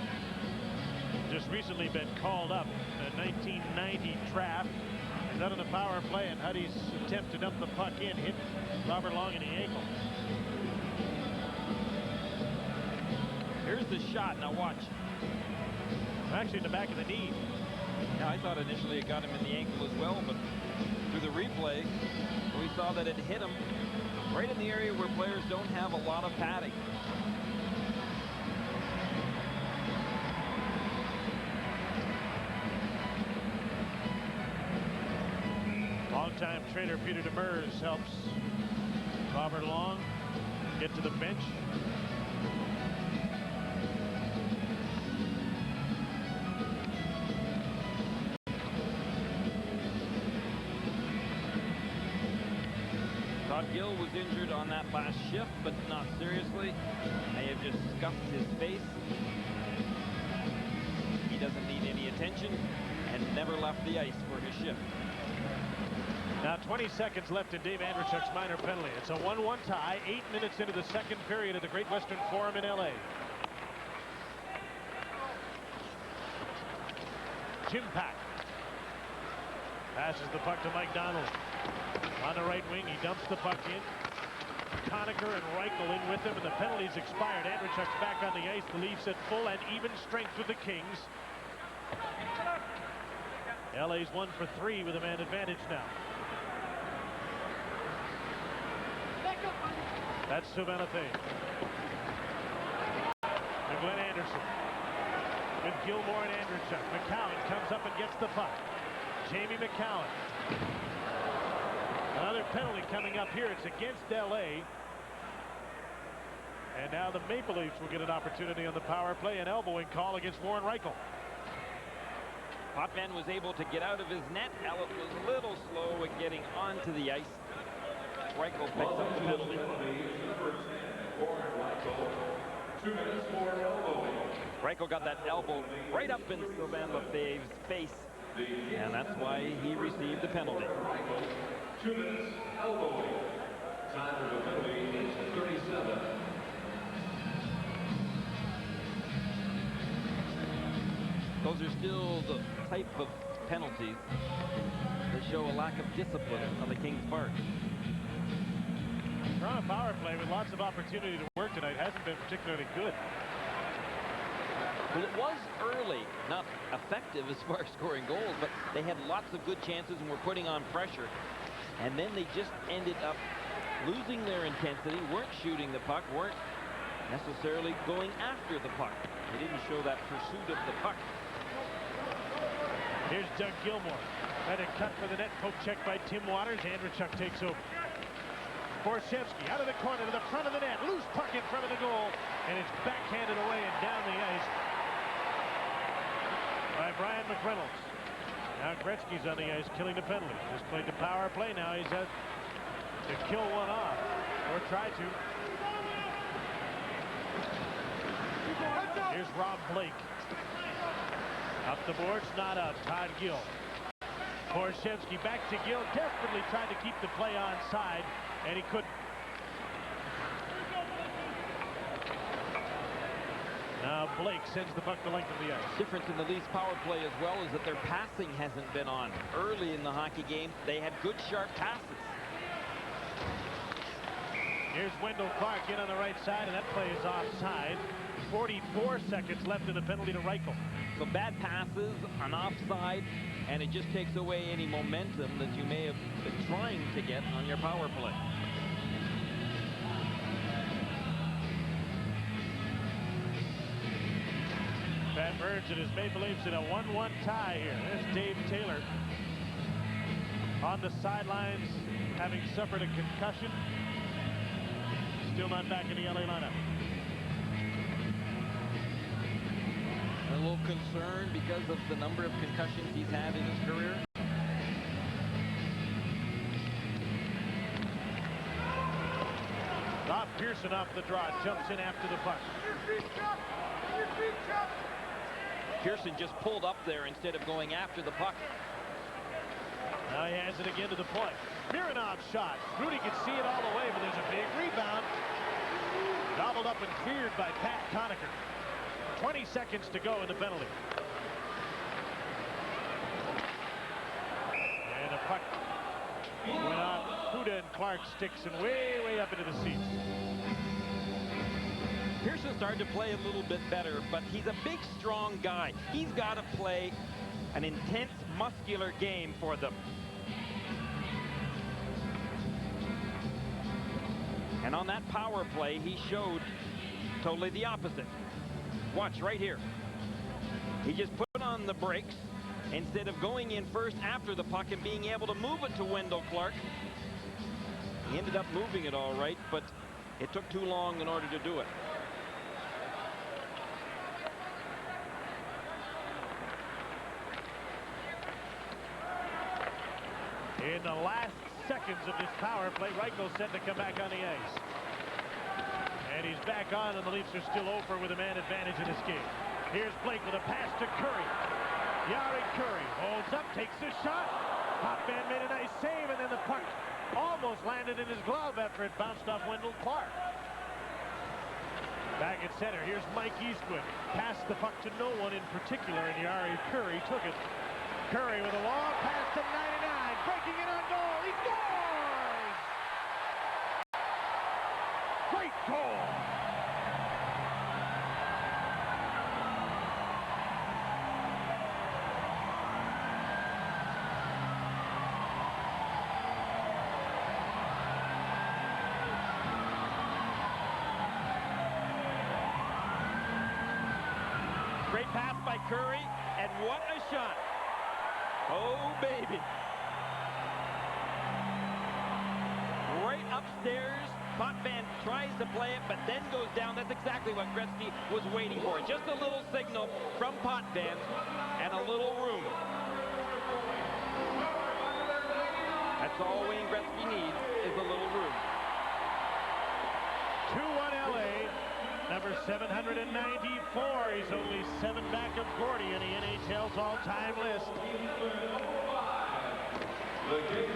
just recently been called up. A 1990 draft. Out on the power play, and Huddy's attempt to dump the puck in hit Robert Long in the ankle. Here's the shot. Now watch. Actually in the back of the knee. Yeah, I thought initially it got him in the ankle as well, but through the replay, we saw that it hit him right in the area where players don't have a lot of padding. Two-time trainer Peter Demers helps Robert Long get to the bench. Todd Gill was injured on that last shift, but not seriously. May have just scuffed his face. He doesn't need any attention and never left the ice for his shift. Now 20 seconds left in Dave Andreychuk's minor penalty. It's a 1-1 tie, 8 minutes into the second period at the Great Western Forum in L.A. Jim Pack passes the puck to Mike Donald. On the right wing, he dumps the puck in. Conacher and Reichel in with him, and the penalty's expired. Andreychuk's back on the ice. The Leafs at full and even strength with the Kings. LA's 1 for 3 with a man advantage now. That's Savannah Payne. To Glenn Anderson. With Gilmore and Andreychuk. McCowan comes up and gets the puck. Jamie McCowan. Another penalty coming up here. It's against LA. And now the Maple Leafs will get an opportunity on the power play. An elbowing call against Warren Reichel. Potvin was able to get out of his net. Elliott was a little slow at getting onto the ice. Reichel picks up the penalty. 2 minutes for elbowing. Reichel got that elbow right up in Sylvain Lefebvre's face, and that's why he received the penalty. 2 minutes elbowing. Time for the penalty is 37. Those are still the type of penalties that show a lack of discipline on the Kings' part. Toronto power play with lots of opportunity to work tonight hasn't been particularly good. Well, it was early, not effective as far as scoring goals, but they had lots of good chances and were putting on pressure. And then they just ended up losing their intensity, weren't shooting the puck, weren't necessarily going after the puck. They didn't show that pursuit of the puck. Here's Doug Gilmore. Had a cut for the net, poke check by Tim Waters. Andreychuk takes over. Borshevsky out of the corner to the front of the net. Loose puck in front of the goal. And it's backhanded away and down the ice by Brian McReynolds. Now Gretzky's on the ice killing the penalty. Just played the power play. Now he's has to kill one off. Or try to. Here's Rob Blake. Up the boards, not up. Todd Gill. Borshevsky back to Gill. Desperately tried to keep the play onside, and he couldn't. Now Blake sends the puck the length of the ice. Difference in the Leafs power play as well is that their passing hasn't been on. Early in the hockey game, they had good sharp passes. Here's Wendell Clark in on the right side, and that play is offside. 44 seconds left in the penalty to Reichel. So bad passes, an offside, and it just takes away any momentum that you may have been trying to get on your power play. Pat Burns and his Maple Leafs in a 1-1 tie here. There's Dave Taylor on the sidelines, having suffered a concussion. Still not back in the LA lineup. A little concerned because of the number of concussions he's had in his career. Rob Pearson off the draw, jumps in after the puck. Pearson just pulled up there instead of going after the puck. Now he has it again to the point. Mironov's shot. Rudy can see it all the way, but there's a big rebound. Gobbled up and cleared by Pat Conacher. 20 seconds to go in the penalty. And a puck went on Huda, and Clark sticks him way up into the seats. Pearson started to play a little bit better, but he's a big, strong guy. He's got to play an intense, muscular game for them. And on that power play, he showed totally the opposite. Watch right here. He just put on the brakes, instead of going in first after the puck and being able to move it to Wendell Clark. He ended up moving it all right, but it took too long in order to do it. In the last seconds of this power play, Reichel's set to come back on the ice. And he's back on, and the Leafs are still over with a man advantage in this game. Here's Blake with a pass to Curry. Jari Kurri holds up, takes a shot. Potvin made a nice save, and then the puck almost landed in his glove after it bounced off Wendell Clark. Back at center, here's Mike Eastwood. Passed the puck to no one in particular, and Jari Kurri took it. Kurri with a long pass to 99, breaking it on goal. He scores! Great goal! Great pass by Kurri, and what a shot. Oh, baby. Right upstairs. Potvin tries to play it, but then goes down. That's exactly what Gretzky was waiting for. Just a little signal from Potvin and a little room. That's all Wayne Gretzky needs, is a little room. 2-1 LA. Number 794. He's only 7 back of Gordy in the NHL's all-time list.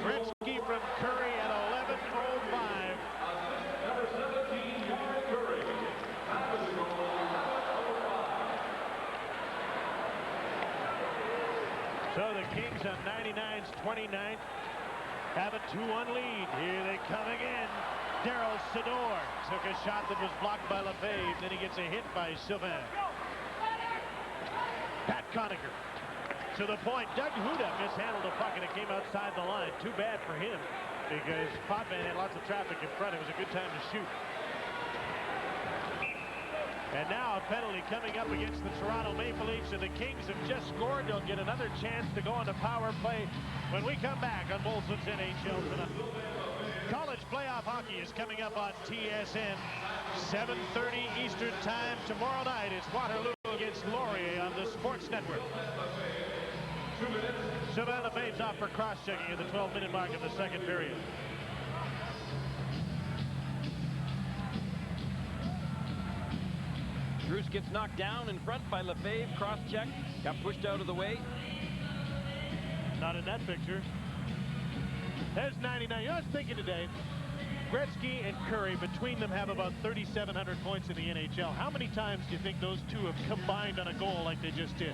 Gretzky from Kurri at 11:05. Number 17, Curry. So the Kings on 99's 29th have a 2-1 lead. Here they come again. Daryl Sador took a shot that was blocked by Lefebvre. Then he gets a hit by Sylvain. Pat Conacher to the point. Doug Huda mishandled the puck and it came outside the line. Too bad for him because Potvin had lots of traffic in front. It was a good time to shoot. And now a penalty coming up against the Toronto Maple Leafs, and the Kings have just scored. They'll get another chance to go on the power play when we come back on Molson's NHL tonight. College playoff hockey is coming up on TSN. 7:30 Eastern time tomorrow night. It's Waterloo against Laurier on the Sports Network. Sylvain Lefebvre's off for cross-checking at the 12-minute mark of the second period. Bruce gets knocked down in front by Lefebvre. Cross-check. Got pushed out of the way. Not in that picture. There's 99. I was thinking today, Gretzky and Kurri, between them, have about 3,700 points in the NHL. How many times do you think those two have combined on a goal like they just did?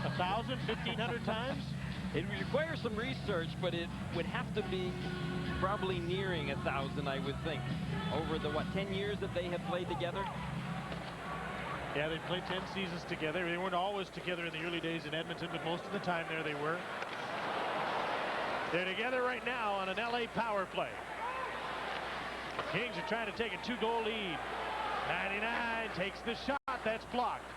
1,000, 1,500 times? It would require some research, but it would have to be probably nearing 1,000, I would think, over the, 10 years that they have played together? Yeah, they played 10 seasons together. They weren't always together in the early days in Edmonton, but most of the time there they were. They're together right now on an LA power play. Kings are trying to take a 2-goal lead. 99 takes the shot. That's blocked.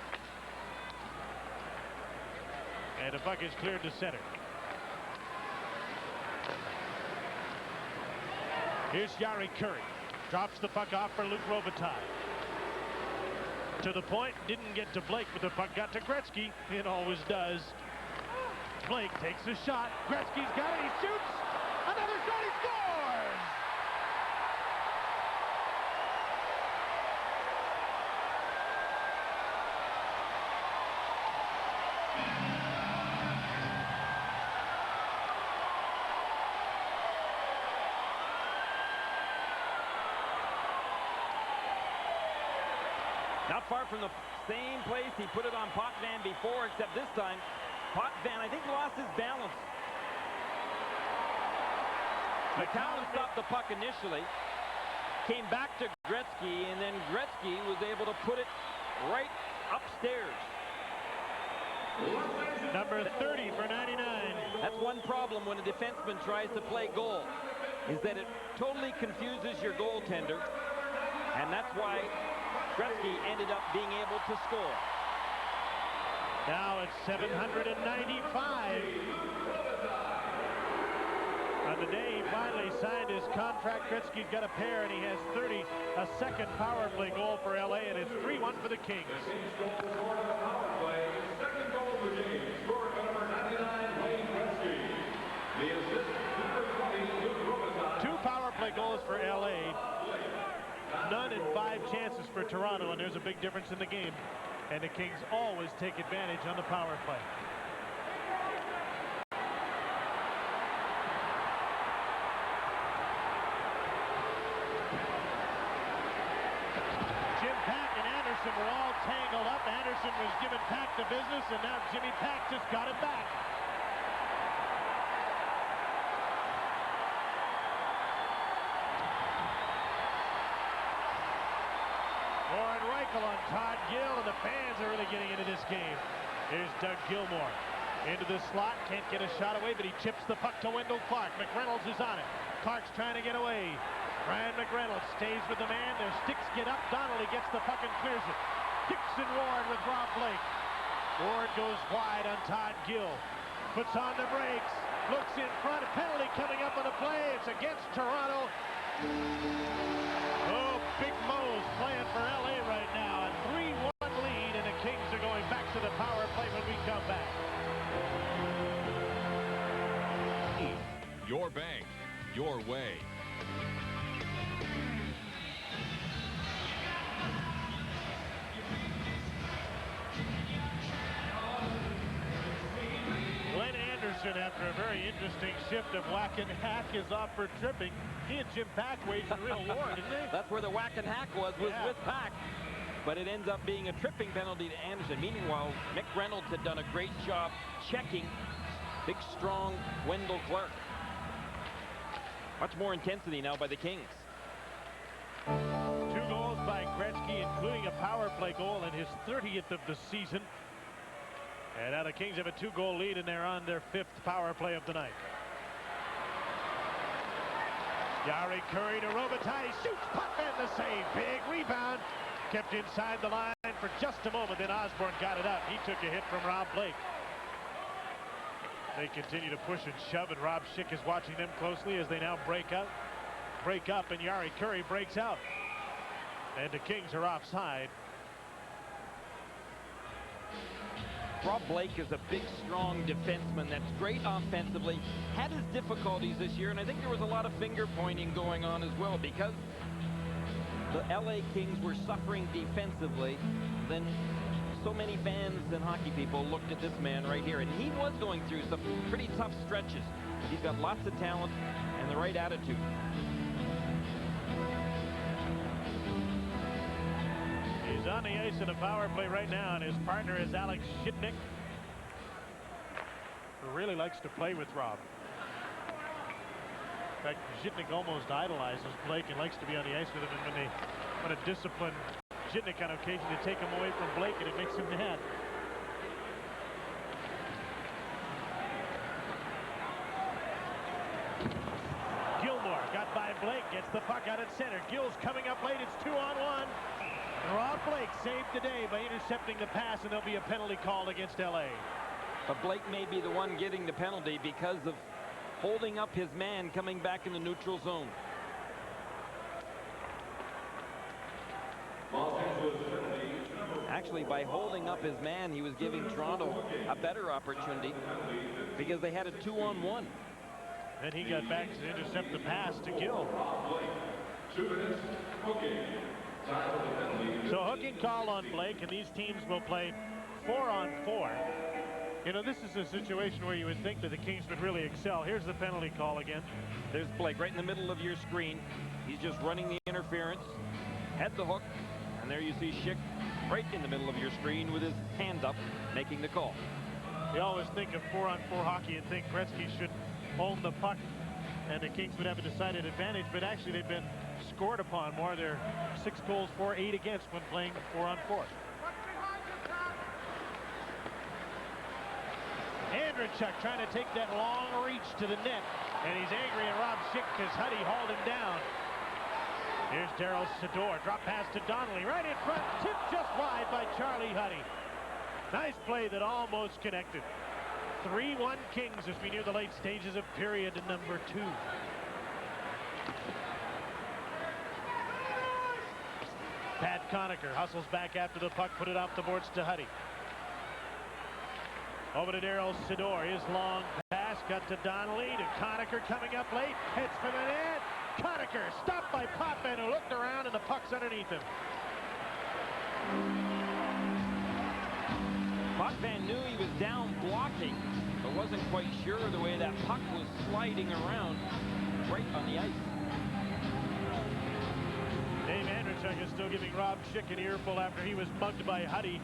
And the puck is cleared to center. Here's Jari Kurri. Drops the puck off for Luc Robitaille. To the point, didn't get to Blake, but the puck got to Gretzky. It always does. Blake takes a shot. Gretzky's got it. He shoots. Another shot. He scores! Not far from the same place he put it on Potvin before, except this time Potvin, I think, lost his balance. McCowan stopped the puck initially, came back to Gretzky, and then Gretzky was able to put it right upstairs. Number 30 for 99. That's one problem when a defenseman tries to play goal, is that it totally confuses your goaltender, and that's why Gretzky ended up being able to score. Now it's 795. On the day he finally signed his contract, Gretzky's got a pair, and he has 30, a second power play goal for LA, and it's 3-1 for the Kings. The Kings goal scored on the power play. Second goal of the game, scored by number 99, Wayne Gretzky. The assist, number 20, Luke Robitaille. 2 power play goals for LA. None in 5 chances for Toronto, and there's a big difference in the game. And the Kings always take advantage on the power play. Jim Pack and Anderson were all tangled up. Anderson was giving Pack the business, and now Jimmy Pack just got it back. Warren Reichel on Todd Gill, and the fans are really getting into this game. Here's Doug Gilmour into the slot, can't get a shot away, but he chips the puck to Wendell Clark. McReynolds is on it. Clark's trying to get away. Ryan McReynolds stays with the man. Their sticks get up. Donnelly gets the puck and clears it. Dixon Ward with Rob Blake. Ward goes wide on Todd Gill. Puts on the brakes. Looks in front. A penalty coming up on the play. It's against Toronto. Oh, Big Mo's playing for LA right now. A 3-1 lead, and the Kings are going back to the power play when we come back. Your bank, your way. Glenn Anderson, after a very interesting shift of whack and hack, is off for tripping. He and Jim Pack waged a real war, didn't they? That's where the whack and hack was Yeah. with Pack. But it ends up being a tripping penalty to Anderson. Meanwhile, McReynolds had done a great job checking big, strong Wendell Clark. Much more intensity now by the Kings. 2 goals by Gretzky, including a power play goal in his 30th of the season. And now the Kings have a 2-goal lead, and they're on their 5th power play of the night. Yari Curry to Robitaille, shoots, puck, and the save. Big rebound. Kept inside the line for just a moment, then Osborne got it out. He took a hit from Rob Blake. They continue to push and shove, and Rob Schick is watching them closely as they now break up, and Yari Curry breaks out. And the Kings are offside. Rob Blake is a big, strong defenseman that's great offensively. Had his difficulties this year, and I think there was a lot of finger pointing going on as well because the LA Kings were suffering defensively. Then so many fans and hockey people looked at this man right here, and he was going through some pretty tough stretches. He's got lots of talent and the right attitude. He's on the ice in a power play right now, and his partner is Alex Zhitnik, who really likes to play with Rob. In fact, Zhitnik almost idolizes Blake and likes to be on the ice with him, and when they want to discipline Zhitnik on occasion to take him away from Blake, and it makes him mad. Gilmour got by Blake, gets the puck out at center. Gill's coming up late, it's 2-on-1. Rob Blake saved the day by intercepting the pass, and there'll be a penalty called against LA. But Blake may be the one getting the penalty because of holding up his man coming back in the neutral zone. Actually, by holding up his man, he was giving Toronto a better opportunity because they had a 2-on-1. Then he got back to intercept the pass to Gill. 2 minutes, hooking. So hooking call on Blake, and these teams will play 4-on-4. You know, this is a situation where you would think that the Kings would really excel. Here's the penalty call again. There's Blake right in the middle of your screen. He's just running the interference. Had the hook, and there you see Schick right in the middle of your screen with his hand up, making the call. You always think of 4-on-4 hockey and think Gretzky should own the puck, and the Kings would have a decided advantage, but actually they've been scored upon more. They're 6 goals for, 8 against when playing 4-on-4. Andrechuk trying to take that long reach to the net, and he's angry at Rob Schick because Huddy hauled him down. Here's Daryl Sador, drop pass to Donnelly right in front, tipped just wide by Charlie Huddy. Nice play that almost connected. 3-1 Kings as we near the late stages of period number 2. Pat Conacher hustles back after the puck, put it off the boards to Huddy. Over to Daryl Sidor. His long pass got to Donnelly, to Conacher coming up late. Hits for the net. Conacher stopped by Potvin, who looked around, and the puck's underneath him. Potvin knew he was down blocking, but wasn't quite sure the way that puck was sliding around right on the ice. Dave Andreychuk is still giving Rob Schick an earful after he was mugged by Huddy.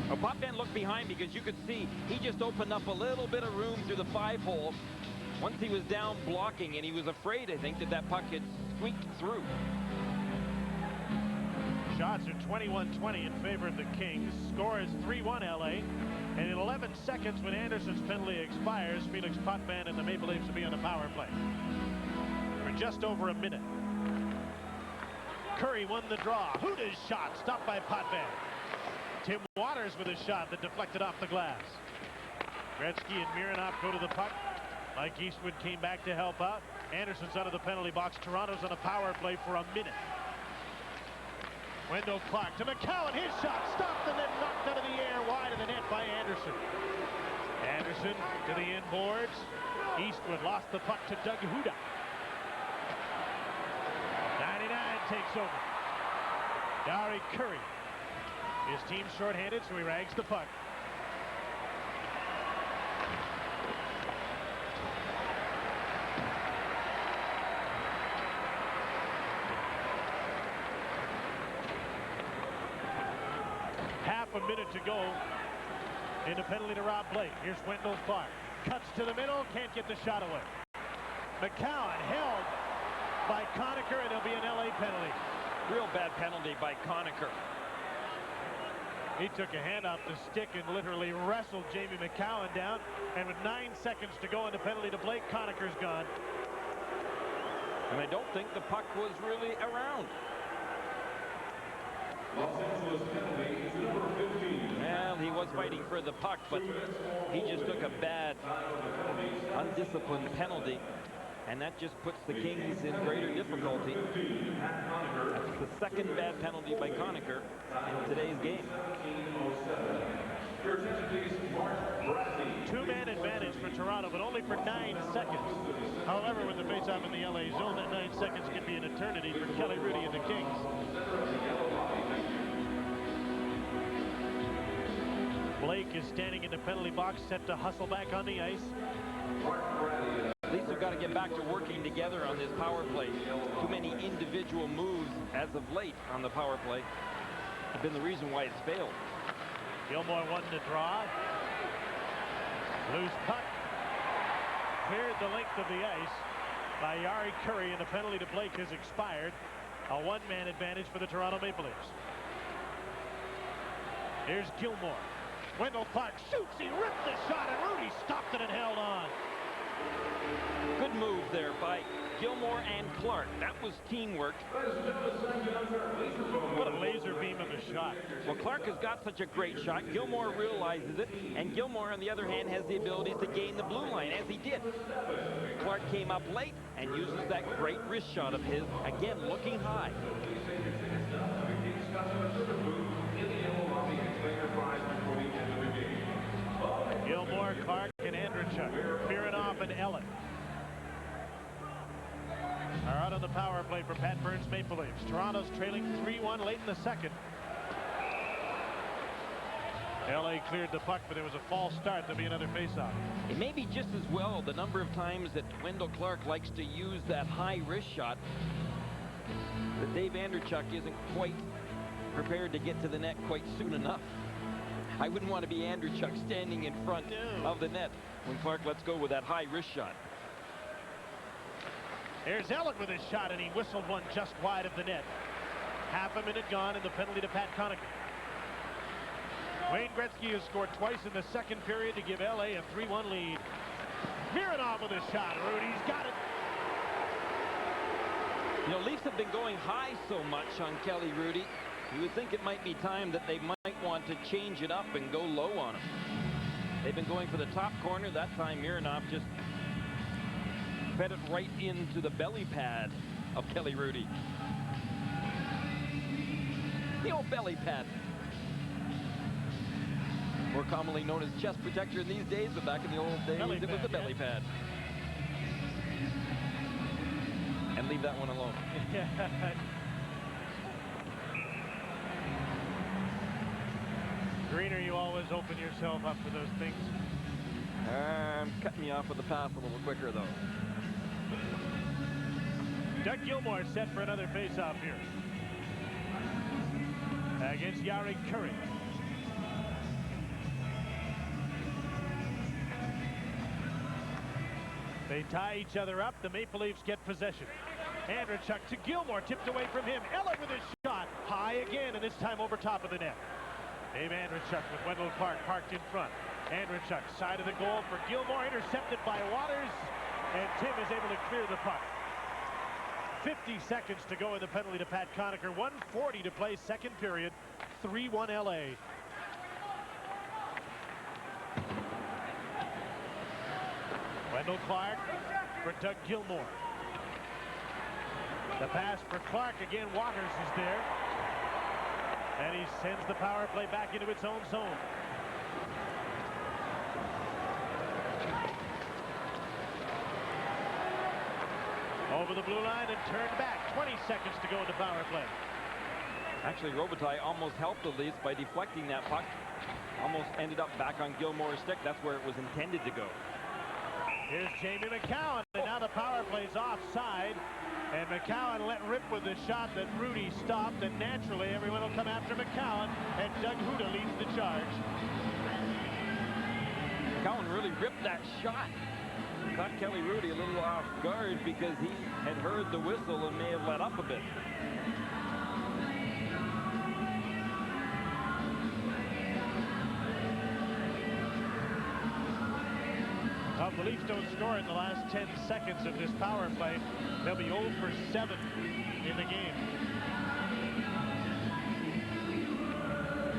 Well, Potvin looked behind because you could see he just opened up a little bit of room through the 5-hole once he was down blocking, and he was afraid, I think, that that puck had squeaked through. Shots are 21-20 in favor of the Kings. Score is 3-1 LA. And in 11 seconds, when Anderson's penalty expires, Felix Potvin and the Maple Leafs will be on the power play for just over a minute. Curry won the draw. Huda's shot stopped by Potvin. Tim Waters with a shot that deflected off the glass. Gretzky and Mironov go to the puck. Mike Eastwood came back to help out. Anderson's out of the penalty box. Toronto's on a power play for a minute. Wendell Clark to McCowan. His shot stopped and then knocked out of the air wide of the net by Anderson. Anderson to the inboards. Eastwood lost the puck to Doug Huda. 99 takes over. Gary Curry. His team's shorthanded, so he rags the puck. Half a minute to go in the penalty to Rob Blake. Here's Wendell Clark. Cuts to the middle, can't get the shot away. McCowan held by Conacher, and it'll be an LA penalty. Real bad penalty by Conacher. He took a hand off the stick and literally wrestled Jamie McCowan down. And with 9 seconds to go in the penalty to Blake, Conacher's gone. And I don't think the puck was really around. Los Angeles penalty is number 15. Well, he was fighting for the puck, but he just took a bad, undisciplined penalty. And that just puts the Kings in greater difficulty. That's the second bad penalty by Conacher in today's game. Two-man advantage for Toronto, but only for 9 seconds. However, with the face-off in the LA zone, that 9 seconds could be an eternity for Kelly Rudy and the Kings. Blake is standing in the penalty box, set to hustle back on the ice. Leafs have got to get back to working together on this power play. Too many individual moves as of late on the power play have been the reason why it's failed. Gilmore won the draw. Loose puck. Cleared the length of the ice by Yari Curry, and the penalty to Blake has expired. A one-man advantage for the Toronto Maple Leafs. Here's Gilmore. Wendell Clark shoots. He ripped the shot, and Rudy stopped it and held on. Good move there by Gilmore and Clark. That was teamwork. What a laser beam of a shot. Well, Clark has got such a great shot. Gilmore realizes it, and Gilmore, on the other hand, has the ability to gain the blue line, as he did. Clark came up late and uses that great wrist shot of his, again, looking high. Gilmore, Clark, and Andreychuk. Mironov and Ellen are out on the power play for Pat Burns' Maple Leafs. Toronto's trailing 3-1 late in the second. LA cleared the puck, but it was a false start. There'll be another faceoff. It may be just as well the number of times that Wendell Clark likes to use that high wrist shot that Dave Andreychuk isn't quite prepared to get to the net quite soon enough. I wouldn't want to be Andreychuk standing in front of the net when Clark lets go with that high wrist shot. Here's Ellen with his shot, and he whistled one just wide of the net. Half a minute gone, and the penalty to Pat Conacher. Wayne Gretzky has scored twice in the second period to give LA a 3-1 lead. Mironov with a shot. Rudy's got it. You know, Leafs have been going high so much on Kelly Rudy You would think it might be time that they might want to change it up and go low on him. They've been going for the top corner. That time Mironov just fed it right into the belly pad of Kelly Rudy. The old belly pad. More commonly known as chest protector these days, but back in the old days it was the belly pad. And leave that one alone. Greener, you always open yourself up for those things. I'm cutting you off with the pass a little quicker, though. Doug Gilmour set for another faceoff here against Yari Curry. They tie each other up. The Maple Leafs get possession. Andrechuk to Gilmour, tipped away from him. Ella with his shot, high again, and this time over top of the net. Dave Andrechuk with Wendell Clark parked in front. Andrechuk, side of the goal for Gilmour, intercepted by Waters, and Tim is able to clear the puck. 50 seconds to go in the penalty to Pat Conacher. 1:40 to play, second period. 3-1 LA. Wendell Clark for Doug Gilmour. The pass for Clark again. Waters is there. And he sends the power play back into its own zone. Over the blue line and turned back. 20 seconds to go in the power play. Actually, Robitaille almost helped the Leafs by deflecting that puck. Almost ended up back on Gilmour's stick. That's where it was intended to go. Here's Jamie McCowan, and now the power play's offside. And McCowan let rip with the shot that Rudy stopped, and naturally everyone will come after McCowan, and Doug Huda leads the charge. McCowan really ripped that shot. Caught Kelly Rudy a little off guard because he had heard the whistle and may have let up a bit. Well, the Leafs don't score in the last 10 seconds of this power play. They'll be 0 for 7 in the game.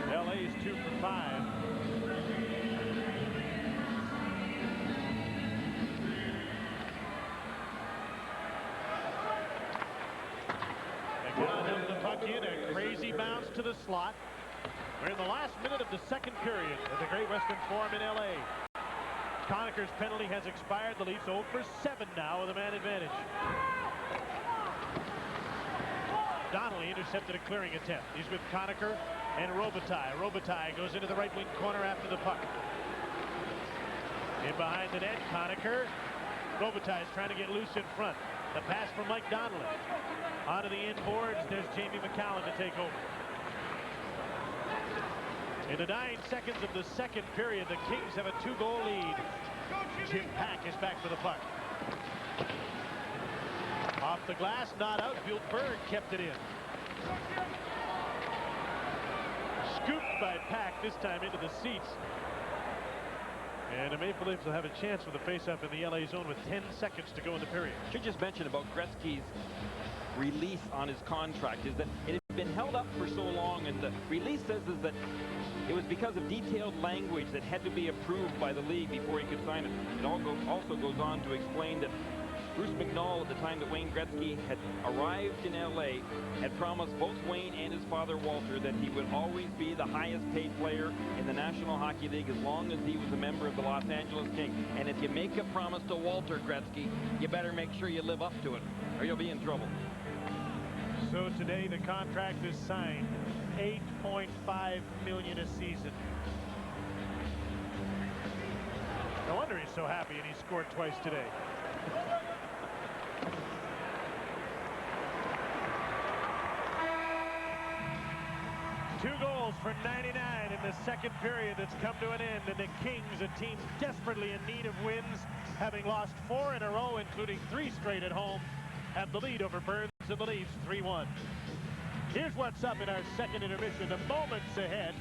LA's 2 for 5. McCown held the puck in, a crazy bounce to the slot. We're in the last minute of the second period at the Great Western Forum in LA. Conacher's penalty has expired. The Leafs 0 for 7 now with a man advantage. Donnelly intercepted a clearing attempt. He's with Conacher and Robitaille. Robitaille goes into the right wing corner after the puck. In behind the net, Conacher. Robitaille is trying to get loose in front. The pass from Mike Donnelly. Onto the inboards, there's Jamie McCowan to take over. In the 9 seconds of the second period, the Kings have a 2-goal lead. Jim Pack is back for the puck. Off the glass, not out. Berg kept it in. Scooped by Pack, this time into the seats. And the Maple Leafs will have a chance with a face-up in the LA zone with 10 seconds to go in the period. Should just mention about Gretzky's release on his contract is that it had been held up for so long, and the release says is that it was because of detailed language that had to be approved by the league before he could sign it. It also goes on to explain that Bruce McNall, at the time that Wayne Gretzky had arrived in LA, had promised both Wayne and his father Walter that he would always be the highest paid player in the National Hockey League as long as he was a member of the Los Angeles Kings. And if you make a promise to Walter Gretzky, you better make sure you live up to it, or you'll be in trouble. So today the contract is signed. $8.5 million a season. No wonder he's so happy, and he scored twice today. Two goals for 99 in the second period that's come to an end, and the Kings, a team desperately in need of wins, having lost 4 in a row, including 3 straight at home, have the lead over Burns and the Leafs 3-1. Here's what's up in our second intermission. The moments ahead.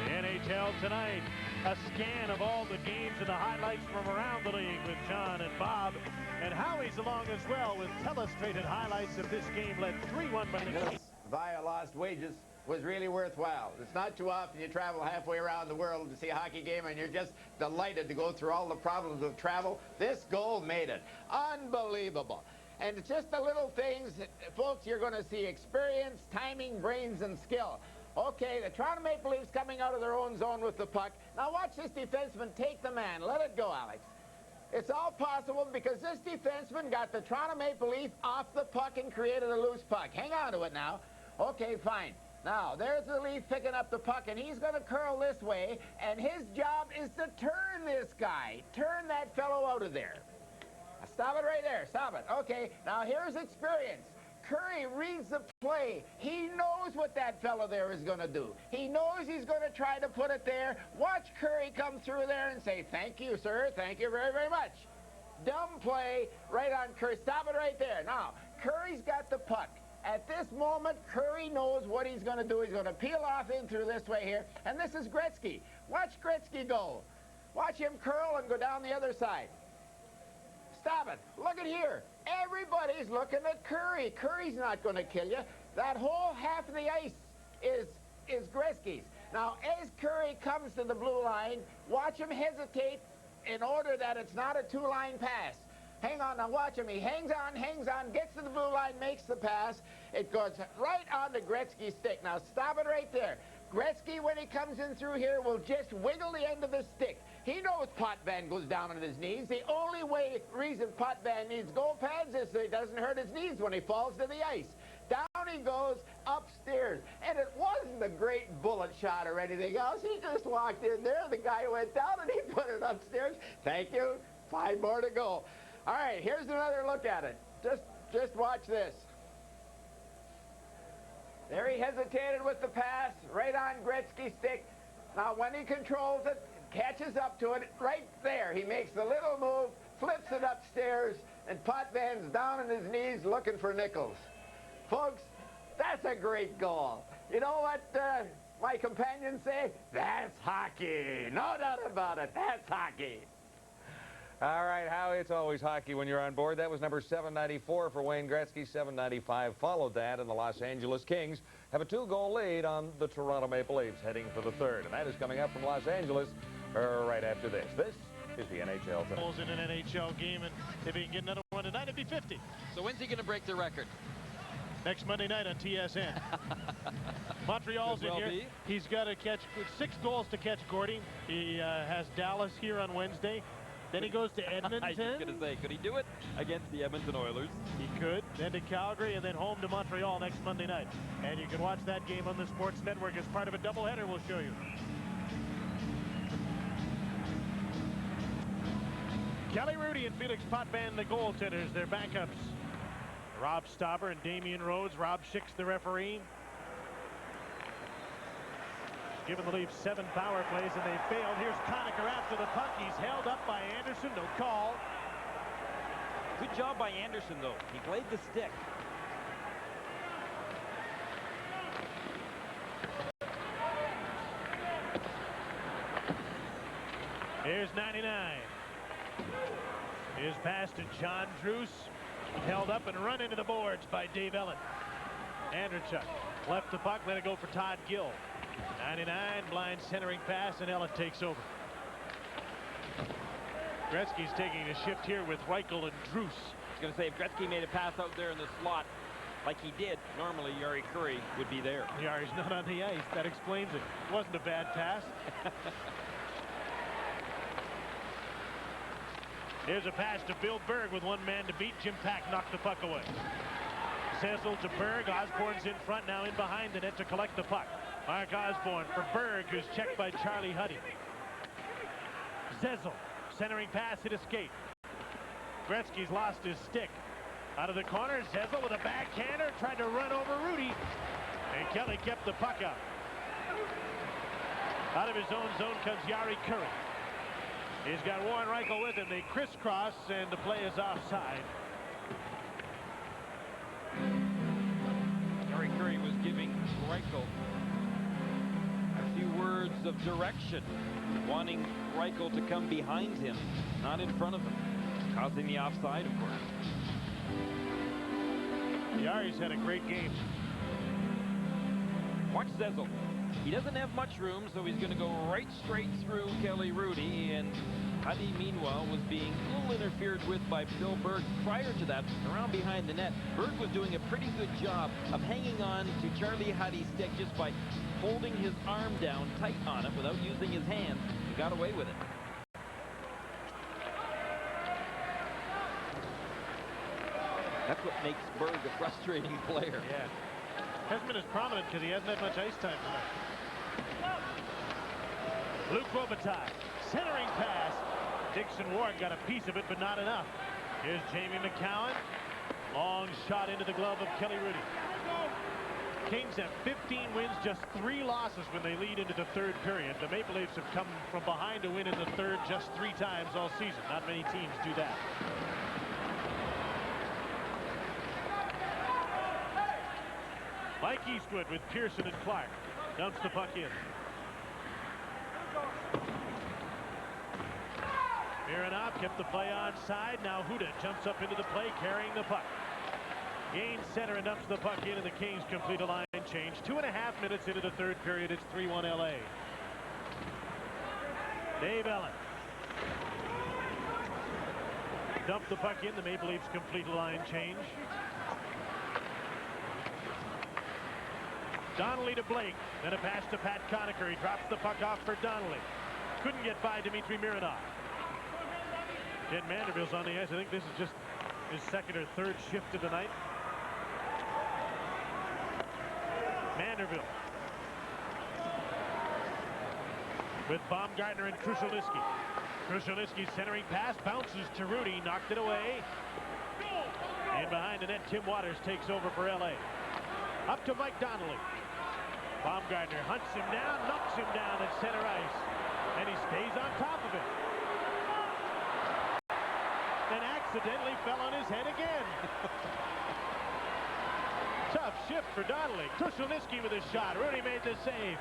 The NHL tonight. A scan of all the games and the highlights from around the league with John and Bob. And Howie's along as well with telestrated highlights of this game led 3-1 by the Kings. via lost wages was really worthwhile. It's not too often you travel halfway around the world to see a hockey game and you're just delighted to go through all the problems of travel. This goal made it. Unbelievable. And it's just the little things, folks, you're going to see experience, timing, brains, and skill. Okay, the Toronto Maple Leafs coming out of their own zone with the puck. Now watch this defenseman take the man. Let it go, Alex. It's all possible because this defenseman got the Toronto Maple Leaf off the puck and created a loose puck. Hang on to it now. Okay, fine. Now, there's the Leaf picking up the puck, and he's going to curl this way, and his job is to turn this guy. Turn that fellow out of there. Stop it right there. Stop it. Okay, now here's experience. Curry reads the play. He knows what that fellow there is going to do. He knows he's going to try to put it there. Watch Curry come through there and say, thank you, sir. Thank you very, very much. Dumb play right on Curry. Stop it right there. Now, Curry's got the puck. At this moment, Curry knows what he's going to do. He's going to peel off in through this way here. And this is Gretzky. Watch Gretzky go. Watch him curl and go down the other side. Stop it. Look at here. Everybody's looking at Curry. Curry's not going to kill you. That whole half of the ice is Gretzky's. Now, as Curry comes to the blue line, watch him hesitate in order that it's not a two-line pass. Hang on, now watch him. He hangs on, gets to the blue line, makes the pass. It goes right on to Gretzky's stick. Now stop it right there. Gretzky, when he comes in through here, will just wiggle the end of the stick. He knows Potvin goes down on his knees. The only reason Potvin needs goal pads is so he doesn't hurt his knees when he falls to the ice. Down he goes, upstairs. And it wasn't a great bullet shot or anything else. He just walked in there, the guy went down, and he put it upstairs. Thank you. 5 more to go. All right, here's another look at it. Just watch this. There he hesitated with the pass, right on Gretzky's stick. Now when he controls it, catches up to it, right there, he makes the little move, flips it upstairs, and Potvin's down on his knees looking for nickels. Folks, that's a great goal. You know what my companions say? That's hockey. No doubt about it. That's hockey. All right, Howie, it's always hockey when you're on board. That was number 794 for Wayne Gretzky. 795 followed that, and the Los Angeles Kings have a 2-goal lead on the Toronto Maple Leafs heading for the third. And that is coming up from Los Angeles right after this. This is the NHL tonight. Goals in an NHL game, and if he can get another one tonight, it'd be 50. So when's he going to break the record? Next Monday night on TSN. Montreal's in here. He's got to catch 6 goals to catch Gordy. He has Dallas here on Wednesday. Then he goes to Edmonton. I was going to say, could he do it against the Edmonton Oilers? He could. Then to Calgary, and then home to Montreal next Monday night. And you can watch that game on the Sports Network as part of a doubleheader we'll show you. Kelly Rudy and Felix Potvin, the goaltenders, their backups. Rob Stauber and Damian Rhodes. Rob Schicks, the referee. Giving the Leafs 7 power plays, and they failed. Here's Conacher after the puck. He's held up by Anderson. No call. Good job by Anderson, though. He played the stick. Here's 99. His pass to John Druce. Held up and run into the boards by Dave Ellett. Andrechuk left the puck, let it go for Todd Gill. 99, blind centering pass, and Ellett takes over. Gretzky's taking a shift here with Reichel and Druce. I was going to say, if Gretzky made a pass out there in the slot like he did, normally Yari Curry would be there. Yari's not on the ice. That explains it. It wasn't a bad pass. Here's a pass to Bill Berg with 1 man to beat. Jim Pack knocked the puck away. Cecil to Berg. Osborne's in front, now in behind the net to collect the puck. Mark Osborne for Berg, who's checked by Charlie Huddy. Zezel, centering pass, hit a skate. Gretzky's lost his stick. Out of the corner, Zezel with a backhander, tried to run over Rudy. And Kelly kept the puck out. Out of his own zone comes Yari Curry. He's got Warren Reichel with him. They crisscross, and the play is offside. Yari Curry was giving Reichel a few words of direction, wanting Reichel to come behind him, not in front of him, causing the offside, of course. Yari's had a great game. Watch Zezel. He doesn't have much room, so he's going to go right straight through Kelly Rudy. And Huddy, meanwhile, was being a little interfered with by Bill Berg. Prior to that, around behind the net, Berg was doing a pretty good job of hanging on to Charlie Huddy's stick just by holding his arm down tight on it without using his hands. He got away with it. That's what makes Berg a frustrating player. Yeah. Hasn't been as prominent because he hasn't had much ice time tonight. Luc Robitaille, centering pass. Dixon Ward got a piece of it, but not enough. Here's Jamie McCowan. Long shot into the glove of Kelly Rudy. Kings have 15 wins, just 3 losses when they lead into the third period. The Maple Leafs have come from behind to win in the third just 3 times all season. Not many teams do that. Mike Eastwood with Pearson and Clark. Dumps the puck in. Mironov kept the play onside. Now Huda jumps up into the play, carrying the puck. Gains center and dumps the puck in, and the Kings complete a line change. 2.5 minutes into the third period. It's 3-1 LA. Dave Ellen. Dump the puck in. The Maple Leafs complete a line change. Donnelly to Blake. Then a pass to Pat Conacher. He drops the puck off for Donnelly. Couldn't get by Dmitri Mironov. Ken Manderville's on the ice. I think this is just his second or third shift of the night. Manderville. With Baumgartner and Krushelnyski. Krushelnyski's centering pass bounces to Rudy. Knocked it away. And behind the net, Tim Waters takes over for LA. Up to Mike Donnelly. Baumgartner hunts him down, knocks him down at center ice, and he stays on top of it. And accidentally fell on his head again. Tough shift for Donnelly. Krushelnyski with a shot. Rudy made the save.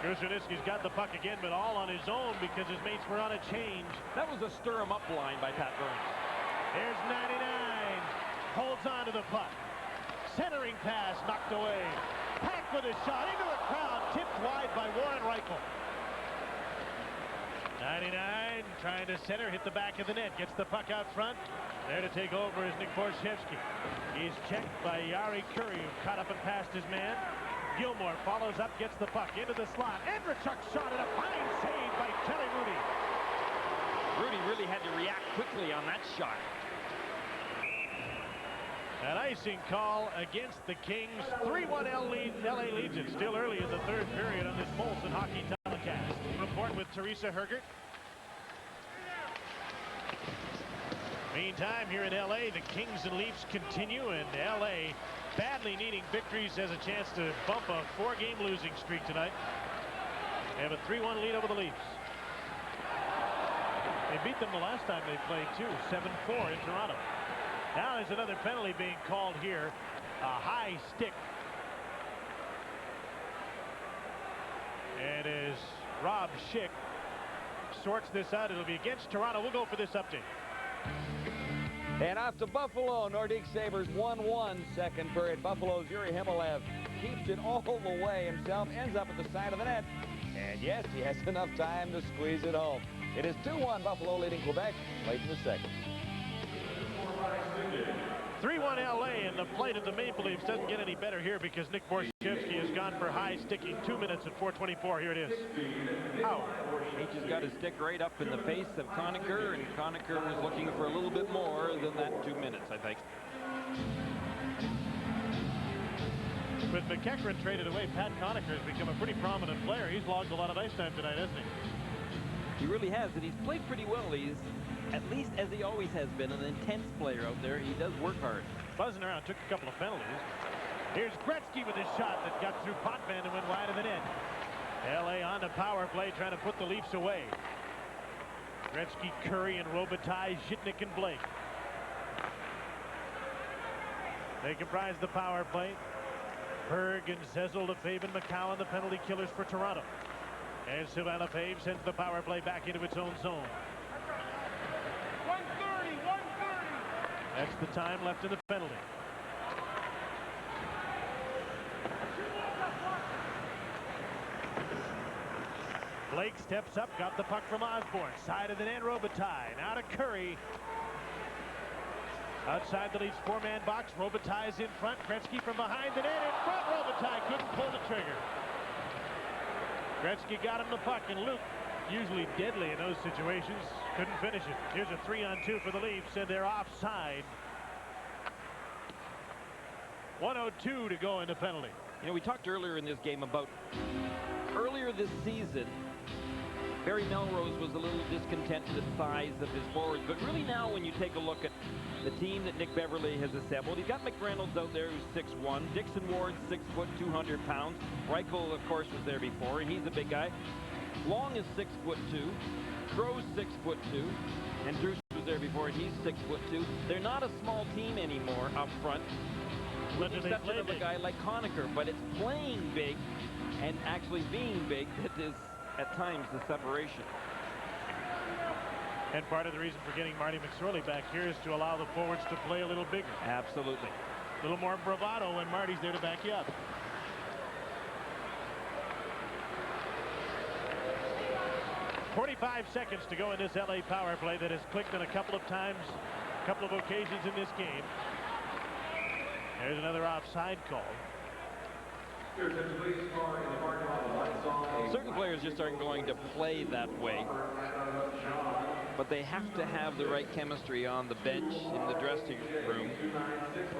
Krushelnyski's got the puck again, but all on his own because his mates were on a change. That was a stir-em-up line by Pat Burns. Here's 99. Holds on to the puck. Centering pass knocked away. Pack with a shot into the crowd, tipped wide by Warren Reichel. 99 trying to center, hit the back of the net, gets the puck out front. There to take over is Nick Borshevsky. He's checked by Yari Curry, who caught up and passed his man. Gilmore follows up, gets the puck into the slot. Andrechuk shot at a fine save by Kelly Rudy. Rudy really had to react quickly on that shot. An icing call against the Kings. 3-1 LA leads it. Still early in the third period on this Molson Hockey telecast. Report with Teresa Hergert. Meantime, here in LA, the Kings and Leafs continue, and LA badly needing victories has a chance to bump a 4-game losing streak tonight. They have a 3-1 lead over the Leafs. They beat them the last time they played too, 7-4 in Toronto. Now there's another penalty being called here. A high stick. And as Rob Schick sorts this out, it'll be against Toronto. We'll go for this update. And off to Buffalo. Nordique Sabres 1-1 second period. Buffalo's Yuri Himalev keeps it all the way himself. Ends up at the side of the net. And yes, he has enough time to squeeze it home. It is 2-1 Buffalo leading Quebec late in the second. 3-1 LA, and the play of the Maple Leafs doesn't get any better here because Nick Borshevsky has gone for high sticking. 2 minutes at 4:24. Here it is. How? He just got his stick right up in the face of Conacher, and Conacher was looking for a little bit more than that 2 minutes, I think. With McEachran traded away, Pat Conacher has become a pretty prominent player. He's logged a lot of ice time tonight, hasn't he? He really has, and he's played pretty well. He's, at least as he always has been, an intense player out there. He does work hard. Buzzing around, took a couple of penalties. Here's Gretzky with a shot that got through Potvin and went wide of the net. LA on the power play, trying to put the Leafs away. Gretzky, Curry, and Robitaille, Zhitnik, and Blake. They comprise the power play. Berg and Zezel, Lefebvre, and McCowan, the penalty killers for Toronto. And Savannah Pave sends the power play back into its own zone. 130, 130. That's the time left in the penalty. Blake steps up, got the puck from Osborne. Side of the net, Robitaille. Now to Curry. Outside the Leafs four-man box. Robitaille's in front. Gretzky from behind the net. In front, Robitaille couldn't pull the trigger. Gretzky got him the puck, and Luke, usually deadly in those situations, couldn't finish it. Here's a 3-on-2 for the Leafs, and they're offside. 1:02 to go in the penalty. You know, we talked earlier in this game about earlier this season, Barry Melrose was a little discontent with the size of his forwards, but really now when you take a look at the team that Nick Beverley has assembled, he's got McReynolds out there who's 6'1", Dixon Ward 6 foot 200 pounds, Reichel of course was there before and he's a big guy. Long is 6'2", Crow's 6'2", and Druce was there before and he's 6'2". They're not a small team anymore up front, with the exception of a guy like Conacher, but it's playing big and actually being big that is at times the separation. And part of the reason for getting Marty McSorley back here is to allow the forwards to play a little bigger. Absolutely. A little more bravado when Marty's there to back you up. .45 seconds to go in this LA power play that has clicked on a couple of times, a couple of occasions in this game. There's another offside call. Certain players just aren't going to play that way, but they have to have the right chemistry on the bench in the dressing room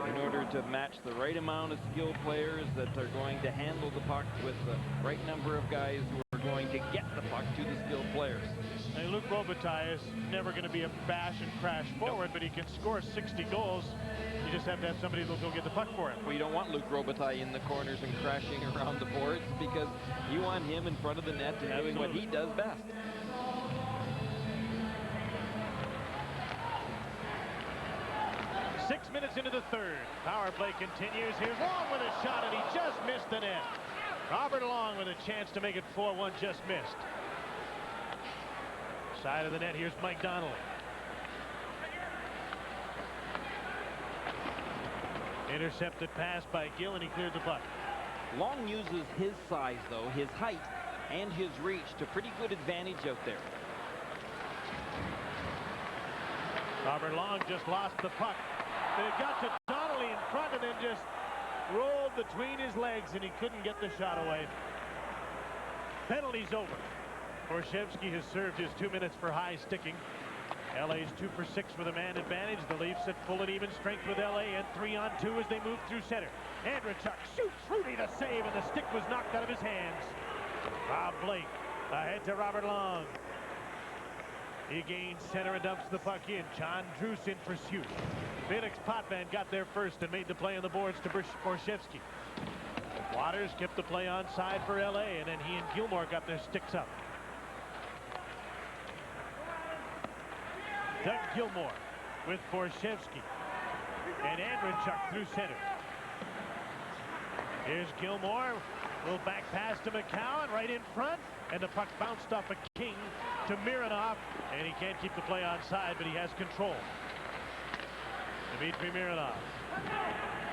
in order to match the right amount of skilled players that are going to handle the puck with the right number of guys who are going to get the puck to the skilled players. Hey, Luc Robitaille is never going to be a bash and crash forward, but he can score 60 goals. You just have to have somebody that'll go get the puck for him. Well, you don't want Luc Robitaille in the corners and crashing around the boards because you want him in front of the net and doing what he does best. Six minutes into the third. Power play continues. Here's Long with a shot, and he just missed the net. Robert Long with a chance to make it 4-1, just missed. Side of the net, here's Mike Donnelly. Intercepted pass by Gill, and he cleared the puck. Long uses his size, though, his height and his reach to pretty good advantage out there. Robert Long just lost the puck. But it got to Donnelly in front and then just rolled between his legs, and he couldn't get the shot away. Penalty's over. Borshevsky has served his 2 minutes for high sticking. LA's 2 for 6 with a man advantage. The Leafs at full and even strength with LA and 3-on-2 as they move through center. Andrechuk shoots. Rudy the save, and the stick was knocked out of his hands. Rob Blake ahead to Robert Long. He gains center and dumps the puck in. John Druce in pursuit. Felix Potvin got there first and made the play on the boards to Borshevsky. Waters kept the play onside for LA, and then he and Gilmore got their sticks up. Doug Gilmore with Borshevsky. And Andrechuk through center. Here's Gilmore. Little back pass to McCowan right in front. And the puck bounced off a King to Mironov. And he can't keep the play onside, but he has control. Dmitry Mironov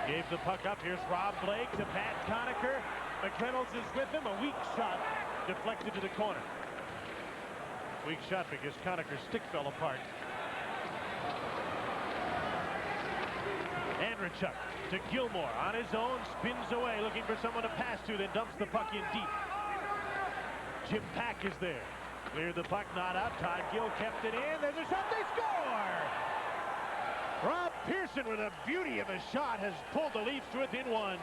gave the puck up. Here's Rob Blake to Pat Conacher. McReynolds is with him. A weak shot deflected to the corner. Weak shot because Conacher's stick fell apart. Andrechuk to Gilmore on his own, spins away looking for someone to pass to, then dumps the puck in deep. Jim Pack is there. Cleared the puck, not out. Todd Gill kept it in. There's a shot, they score! Rob Pearson with a beauty of a shot has pulled the Leafs to within one.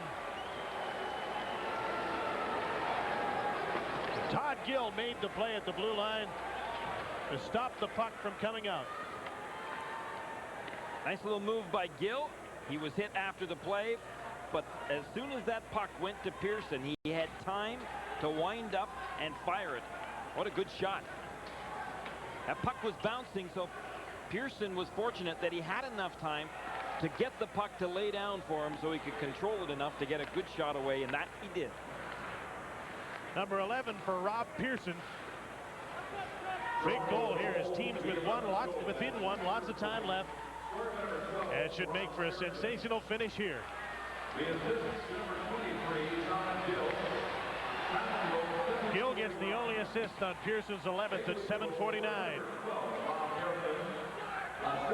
Todd Gill made the play at the blue line to stop the puck from coming out. Nice little move by Gill. He was hit after the play, but as soon as that puck went to Pearson, he had time to wind up and fire it. What a good shot. That puck was bouncing, so Pearson was fortunate that he had enough time to get the puck to lay down for him so he could control it enough to get a good shot away, and that he did. Number 11 for Rob Pearson. Big goal here. His team's within one, lots of time left. And it should make for a sensational finish here. Gill gets the only assist on Pearson's 11th at 7:49.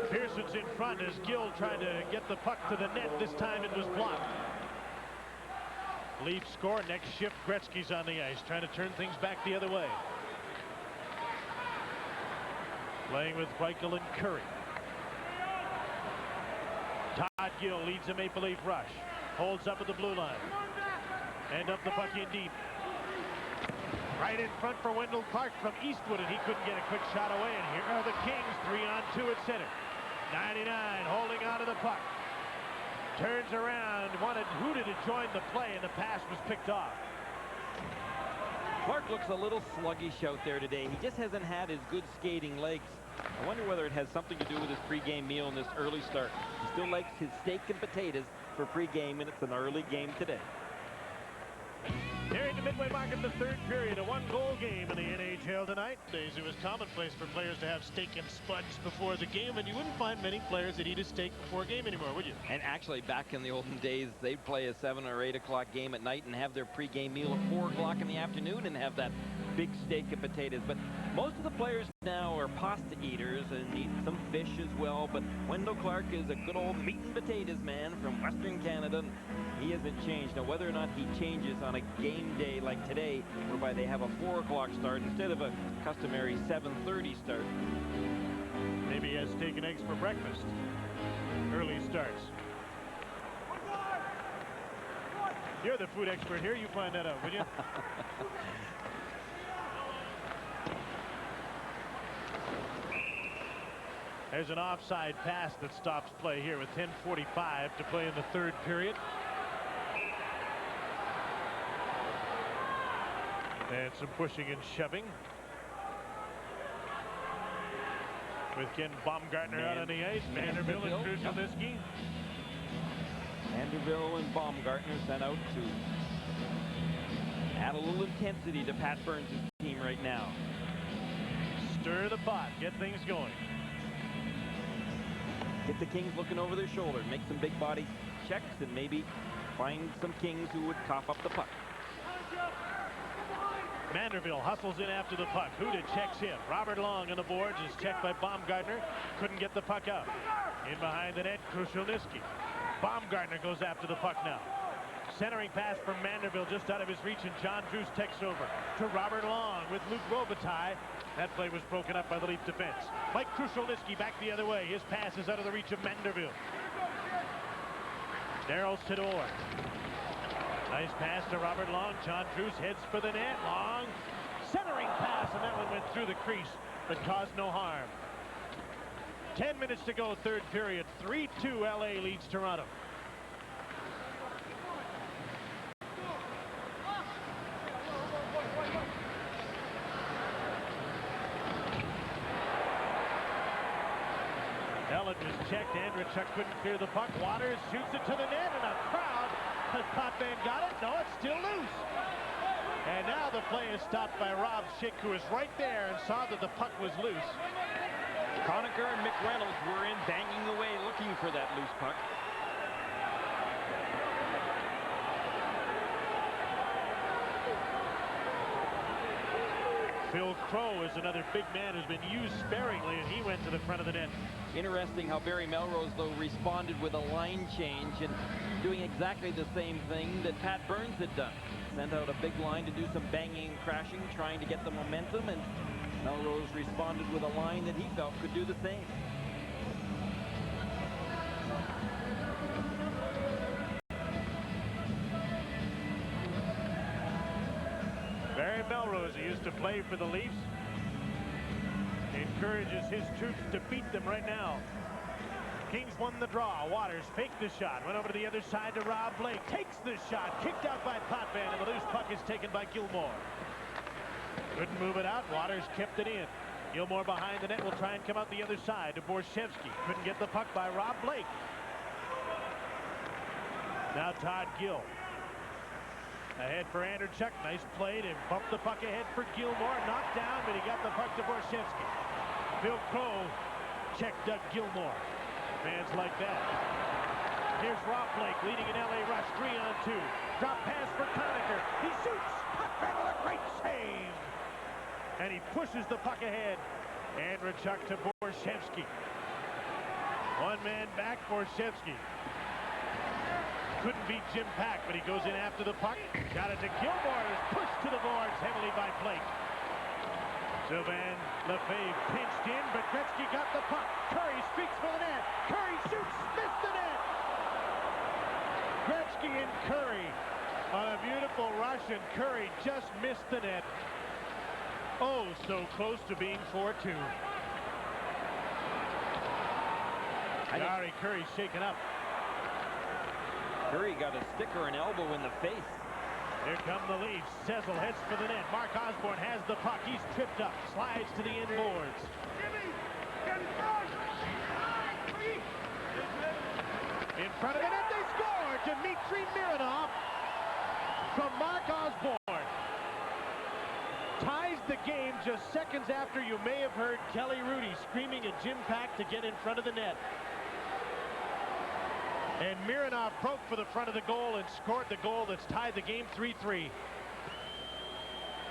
Pearson's in front as Gill trying to get the puck to the net. This time it was blocked. Leafs score. Next shift, Gretzky's on the ice, trying to turn things back the other way. Playing with Eichel and Curry. Todd Gill leads the Maple Leaf rush. Holds up at the blue line. And up the puck in deep. Right in front for Wendell Clark from Eastwood, and he couldn't get a quick shot away. And here are the Kings, 3-on-2 at center. 99 holding on to the puck. Turns around, wanted Huda to join the play, and the pass was picked off. Clark looks a little sluggish out there today. He just hasn't had his good skating legs. I wonder whether it has something to do with his pregame meal in this early start. He still likes his steak and potatoes for pregame, and it's an early game today. Nearing the midway mark of the third period, a one-goal game in the NHL tonight. Days it was commonplace for players to have steak and spuds before the game, and you wouldn't find many players that eat a steak before a game anymore, would you? And actually, back in the olden days, they'd play a 7 or 8 o'clock game at night and have their pregame meal at 4 o'clock in the afternoon and have that big steak and potatoes. But most of the players now are pasta eaters and eat some fish as well. But Wendell Clark is a good old meat and potatoes man from Western Canada. He hasn't changed. Now, whether or not he changes on a game day like today, whereby they have a 4 o'clock start instead of a customary 7:30 start. Maybe he has steak and eggs for breakfast. Early starts. You're the food expert here. You find that out, would you? There's an offside pass that stops play here with 10:45 to play in the third period. And some pushing and shoving. With Ken Baumgartner out on the ice. Vanderbilt and Krushelnyski. Vanderbilt and Baumgartner sent out to add a little intensity to Pat Burns' team right now. Stir the pot. Get things going. Get the Kings looking over their shoulder. Make some big body checks and maybe find some Kings who would cough up the puck. Vanderbilt hustles in after the puck. Huda checks him. Robert Long on the boards is checked by Baumgartner. Couldn't get the puck out. In behind the net, Krushelnyski. Baumgartner goes after the puck now. Centering pass from Vanderbilt just out of his reach, and John Druce takes over to Robert Long with Luc Robitaille. That play was broken up by the Leaf defense. Mike Krushelnyski back the other way. His pass is out of the reach of Vanderbilt. Darryl Sidor. Nice pass to Robert Long. John Druce heads for the net. Long centering pass, and that one went through the crease but caused no harm. 10 minutes to go, third period. 3-2 LA leads Toronto. Ellen was checked. Andrechuk couldn't clear the puck. Waters shoots it to the net, and a crowd. Has Potvin got it? No, it's still loose. And now the play is stopped by Rob Schick, who was right there and saw that the puck was loose. Conacher and McReynolds were in, banging away, looking for that loose puck. Phil Crow is another big man who's been used sparingly, and he went to the front of the net. Interesting how Barry Melrose, though, responded with a line change and doing exactly the same thing that Pat Burns had done. Sent out a big line to do some banging and crashing, trying to get the momentum, and Melrose responded with a line that he felt could do the same. Barry Melrose, who used to play for the Leafs, encourages his troops to beat them right now. Kings won the draw. Waters faked the shot. Went over to the other side to Rob Blake. Takes the shot. Kicked out by Potvin, and the loose puck is taken by Gilmore. Couldn't move it out. Waters kept it in. Gilmore behind the net will try and come out the other side to Borshevsky. Couldn't get the puck by Rob Blake. Now Todd Gill. Ahead for Andrechuk. Nice play to bump the puck ahead for Gilmore. Knocked down, but he got the puck to Borshevsky. Phil Crow checked Doug Gilmore. Fans like that. Here's Rob Blake leading an LA rush, 3-on-2. Drop pass for Conacher. He shoots. Puck with a great save. And he pushes the puck ahead. Andrechuk to Borshevsky. One man back, Borshevsky. Couldn't beat Jim Pack, but he goes in after the puck. Got it to Gilmore. Is pushed to the boards heavily by Blake. Sylvain Lefebvre pinched in, but Gretzky got the puck. Curry streaks for the net. Curry shoots, missed the net. Gretzky and Curry on a beautiful rush, and Curry just missed the net. Oh, so close to being 4-2. Gary Curry shaken up. Curry got a stick or an elbow in the face. Here come the Leafs. Cecil heads for the net. Mark Osborne has the puck. He's tripped up. Slides to the end boards. In front of the net, they score! Dmitry Mironov from Mark Osborne. Ties the game just seconds after you may have heard Kelly Rudy screaming at Jim Pack to get in front of the net. And Mironov broke for the front of the goal and scored the goal that's tied the game 3-3.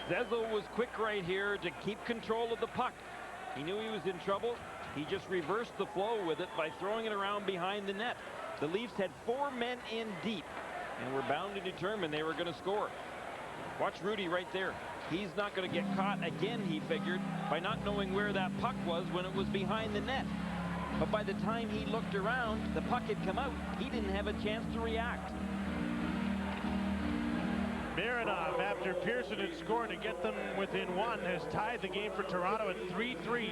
Zezel was quick right here to keep control of the puck. He knew he was in trouble. He just reversed the flow with it by throwing it around behind the net. The Leafs had 4 men in deep and were bound to determine they were going to score. Watch Rudy right there. He's not going to get caught again, he figured, by not knowing where that puck was when it was behind the net. But by the time he looked around, the puck had come out. He didn't have a chance to react. Mironov, after Pearson had scored to get them within 1, has tied the game for Toronto at 3-3.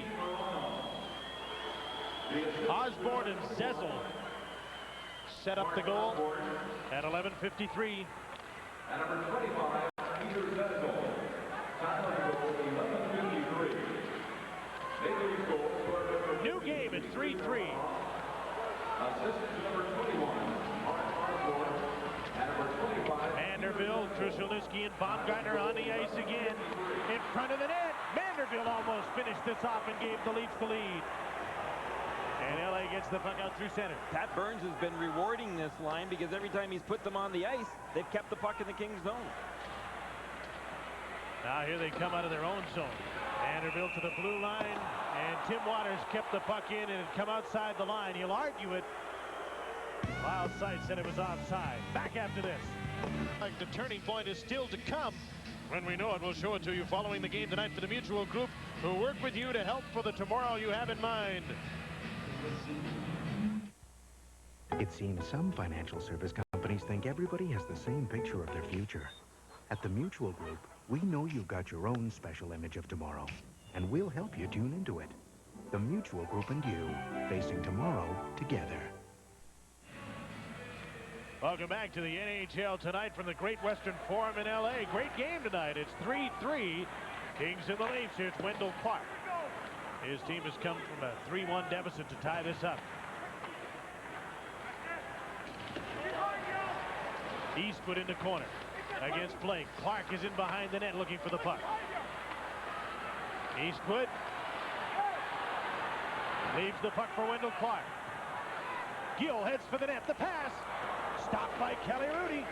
Osborne and Zezel set up the goal at 11:53. And number 25, Peter Zezel. Time on goal, 11:53. Daily goal for New game at 3-3. assist to number 21, Mark Osborne. And number 25, Vanderbilt, Krushelnyski, and Baumgartner on the ice again. In front of the net. Vanderbilt almost finished this off and gave the Leafs the lead. And LA gets the puck out through center. Pat Burns has been rewarding this line because every time he's put them on the ice, they've kept the puck in the Kings zone. Now here they come out of their own zone. Vanderbilt to the blue line, and Tim Waters kept the puck in and it come outside the line. He'll argue it. Wild Sight said it was offside. Back after this. Like the turning point is still to come. When we know it, we'll show it to you following the game tonight for the Mutual Group, who work with you to help for the tomorrow you have in mind. It seems some financial service companies think everybody has the same picture of their future. At the Mutual Group, we know you've got your own special image of tomorrow, and we'll help you tune into it. The Mutual Group and you, facing tomorrow together. Welcome back to the NHL tonight from the Great Western Forum in LA. Great game tonight. It's 3-3. Kings and the Leafs. Here's Wendell Clark. His team has come from a 3-1 deficit to tie this up. Eastwood in the corner against Blake. Clark is in behind the net looking for the puck. Eastwood leaves the puck for Wendell Clark. Gill heads for the net. The pass stopped by Kelly Rudy.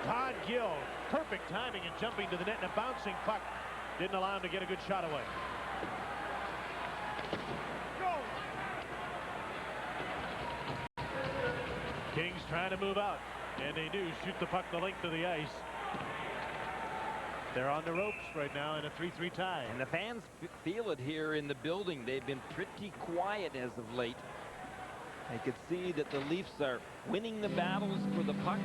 Todd Gill, perfect timing and jumping to the net, and a bouncing puck didn't allow him to get a good shot away. Kings trying to move out, and they do shoot the puck the length of the ice. They're on the ropes right now in a 3-3 tie. And the fans feel it here in the building. They've been pretty quiet as of late. I could see that the Leafs are winning the battles for the pucks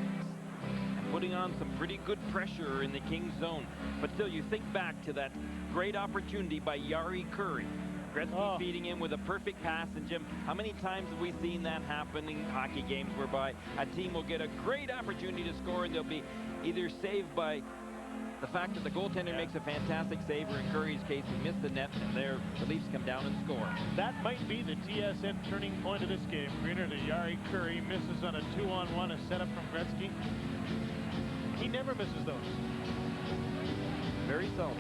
and putting on some pretty good pressure in the Kings zone. But still, you think back to that great opportunity by Jari Kurri. Gretzky feeding him with a perfect pass. And Jim, how many times have we seen that happen in hockey games whereby a team will get a great opportunity to score and they'll be either saved by the fact that the goaltender makes a fantastic save, or in Curry's case, he missed the net, and there the Leafs come down and score. That might be the TSN turning point of this game. Greener to Jari Kurri, misses on a 2-on-1, a setup from Gretzky. He never misses those. Very seldom.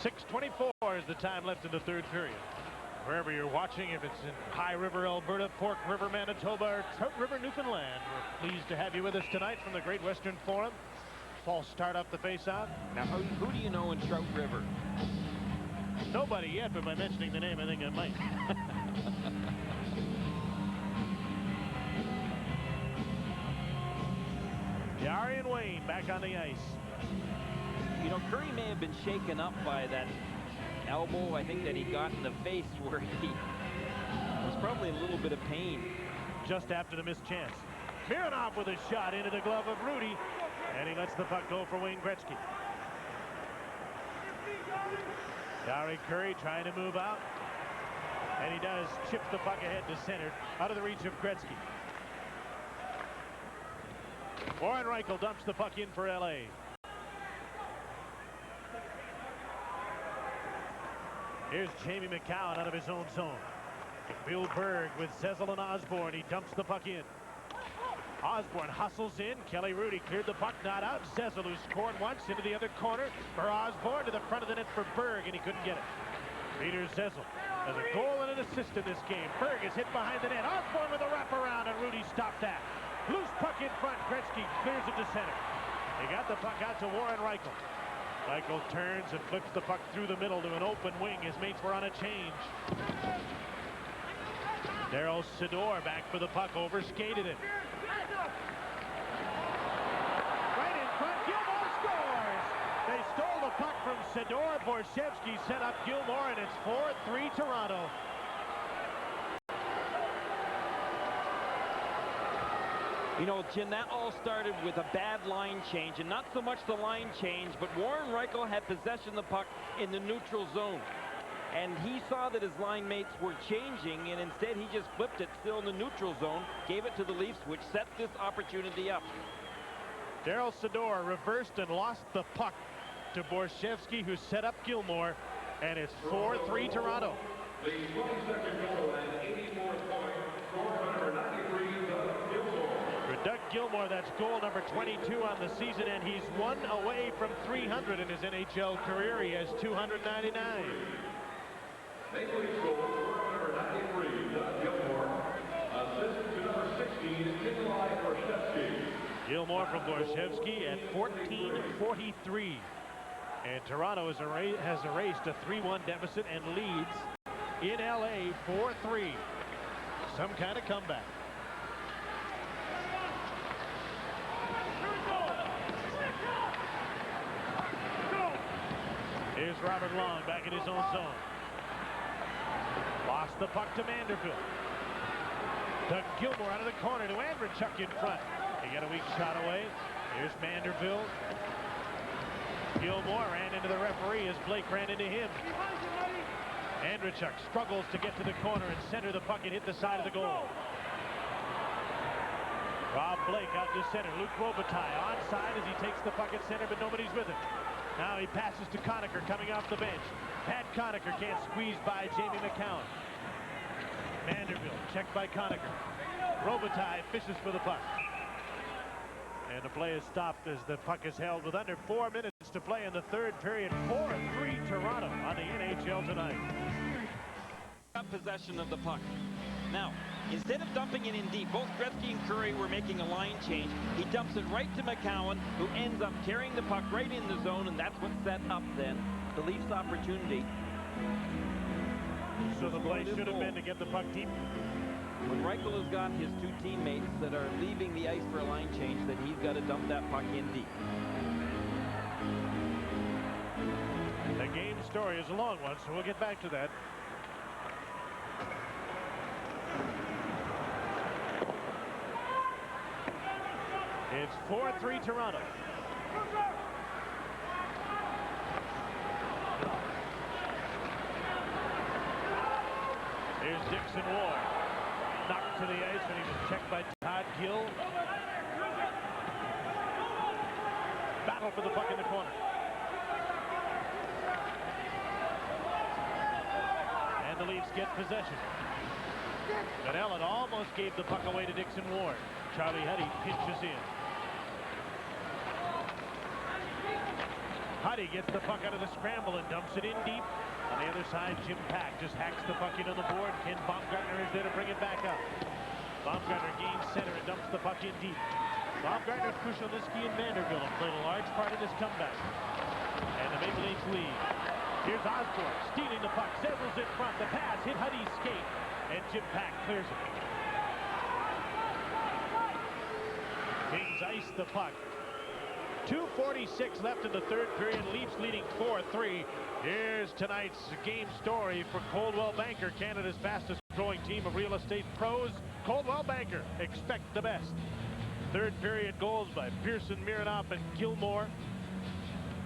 .6:24 is the time left in the third period. Wherever you're watching, if it's in High River, Alberta, Fork River, Manitoba, or Trout River, Newfoundland, we're pleased to have you with us tonight from the Great Western Forum. False start off the face-off. Now, who do you know in Trout River? Nobody yet, but by mentioning the name, I think I might. Yari and Wayne back on the ice. You know, Curry may have been shaken up by that elbow, I think, that he got in the face, where he was probably in a little bit of pain. Just after the missed chance. Mironov with a shot into the glove of Rudy, and he lets the puck go for Wayne Gretzky. Yari Curry trying to move out, and he does chip the puck ahead to center, out of the reach of Gretzky. Warren Reichel dumps the puck in for LA. Here's Jamie McCowan out of his own zone. Bill Berg with Cecil and Osborne. He dumps the puck in. Osborne hustles in. Kelly Rudy cleared the puck, not out. Cecil, who scored once, into the other corner for Osborne, to the front of the net for Berg, and he couldn't get it. Peter Cecil has a goal and an assist in this game. Berg is hit behind the net. Osborne with a wraparound, and Rudy stopped that. Loose puck in front. Gretzky clears it to center. He got the puck out to Warren Reichel. Reichel turns and flips the puck through the middle to an open wing. His mates were on a change. Daryl Sador back for the puck, overskated it. Right in front, Gilmore scores! They stole the puck from Sador. Borshevsky set up Gilmore, and it's 4-3 Toronto. You know, Jim, that all started with a bad line change, and not so much the line change, but Warren Reichel had possession of the puck in the neutral zone. And he saw that his line mates were changing, and instead he just flipped it still in the neutral zone, gave it to the Leafs, which set this opportunity up. Daryl Sador reversed and lost the puck to Borshevsky, who set up Gilmore, and it's 4-3 Toronto. The 22nd goal and 84th point, scored by number 93, Doug Gilmore. For Doug Gilmore, that's goal number 22 on the season, and he's one away from 300 in his NHL career. He has 299. Maple Leafs goal, number 93, Doug Gilmore. Assist to number 16, Nikolai Borshevsky. Gilmore from Borshevsky at 14:43. And Toronto has erased a 3-1 deficit and leads in LA 4-3. Some kind of comeback. Here's Robert Long back in his own zone. Lost the puck to Manderville. Doug Gilmore out of the corner to Andrechuk in front. He got a weak shot away. Here's Manderville. Gilmore ran into the referee as Blake ran into him. Andrechuk struggles to get to the corner and center the puck and hit the side of the goal. Rob Blake out to center. Luke Robitaille onside as he takes the puck at center, but nobody's with him. Now he passes to Conacher coming off the bench. Pat Conacher can't squeeze by Jamie McCowan. Manderville checked by Conacher. Robitaille fishes for the puck. And the play is stopped as the puck is held with under 4 minutes to play in the third period. 4-3 Toronto on the NHL tonight. Got possession of the puck. Now, instead of dumping it in deep, both Gretzky and Curry were making a line change. He dumps it right to McCowan, who ends up carrying the puck right in the zone, and that's what set up then the Leafs' opportunity. So the play should have been to get the puck deep. When Reichel has got his two teammates that are leaving the ice for a line change, then he's got to dump that puck in deep. The game story is a long one, so we'll get back to that. It's 4-3 Toronto. Here's Dixon Ward. Knocked to the ice when he was checked by Todd Gill. Battle for the puck in the corner. And the Leafs get possession. But Ellen almost gave the puck away to Dixon Ward. Charlie Huddy pinches in. Huddy gets the puck out of the scramble and dumps it in deep. On the other side, Jim Pack just hacks the puck into the board. Ken Baumgartner is there to bring it back up. Baumgartner gains center and dumps the puck in deep. Baumgartner, Krushelnyski, and Vanderbilt have played a large part in this comeback. And the Maple Leafs lead. Here's Osborne stealing the puck. Zezel's in front. The pass hit Huddy's skate. And Jim Pack clears it. Kings ice the puck. 2:46 left in the third period. Leafs leading 4-3. Here's tonight's game story for Coldwell Banker, Canada's fastest growing team of real estate pros. Coldwell Banker, expect the best. Third period goals by Pearson, Mironov, and Gilmore.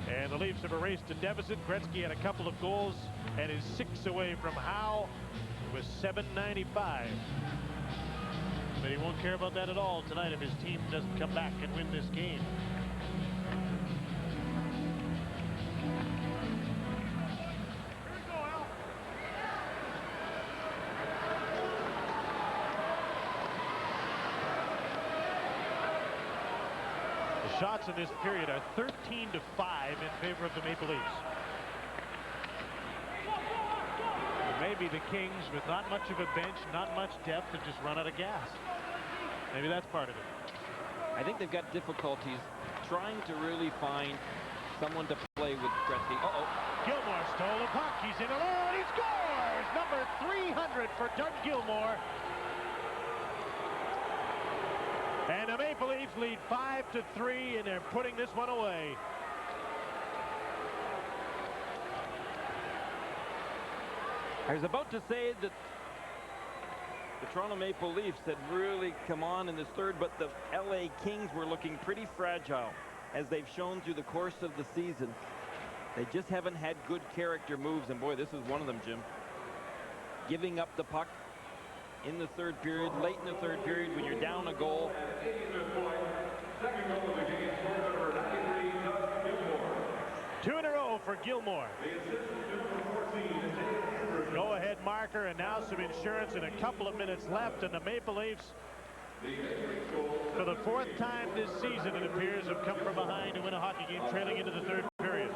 And the Leafs have erased a deficit. Gretzky had a couple of goals and is 6 away from Howe with .795. But he won't care about that at all tonight if his team doesn't come back and win this game. The shots in this period are 13-5 in favor of the Maple Leafs. Maybe the Kings, with not much of a bench, not much depth, have just run out of gas. Maybe that's part of it. I think they've got difficulties trying to really find someone to play with Gretzky. Gilmore stole the puck. He's in alone. He scores! Number 300 for Doug Gilmore. And the Maple Leafs lead 5-3, and they're putting this one away. I was about to say that the Toronto Maple Leafs had really come on in this third, but the LA Kings were looking pretty fragile, as they've shown through the course of the season. They just haven't had good character moves, and boy, this is one of them, Jim. Giving up the puck in the third period, late in the third period, when you're down a goal. Second goal of the game, scored number 93, Doug Gilmore. 2 in a row for Gilmore. The assist is number 14, Go-ahead marker, and now some insurance and a couple of minutes left, and the Maple Leafs, for the 4th time this season, it appears, have come from behind to win a hockey game, trailing into the third period.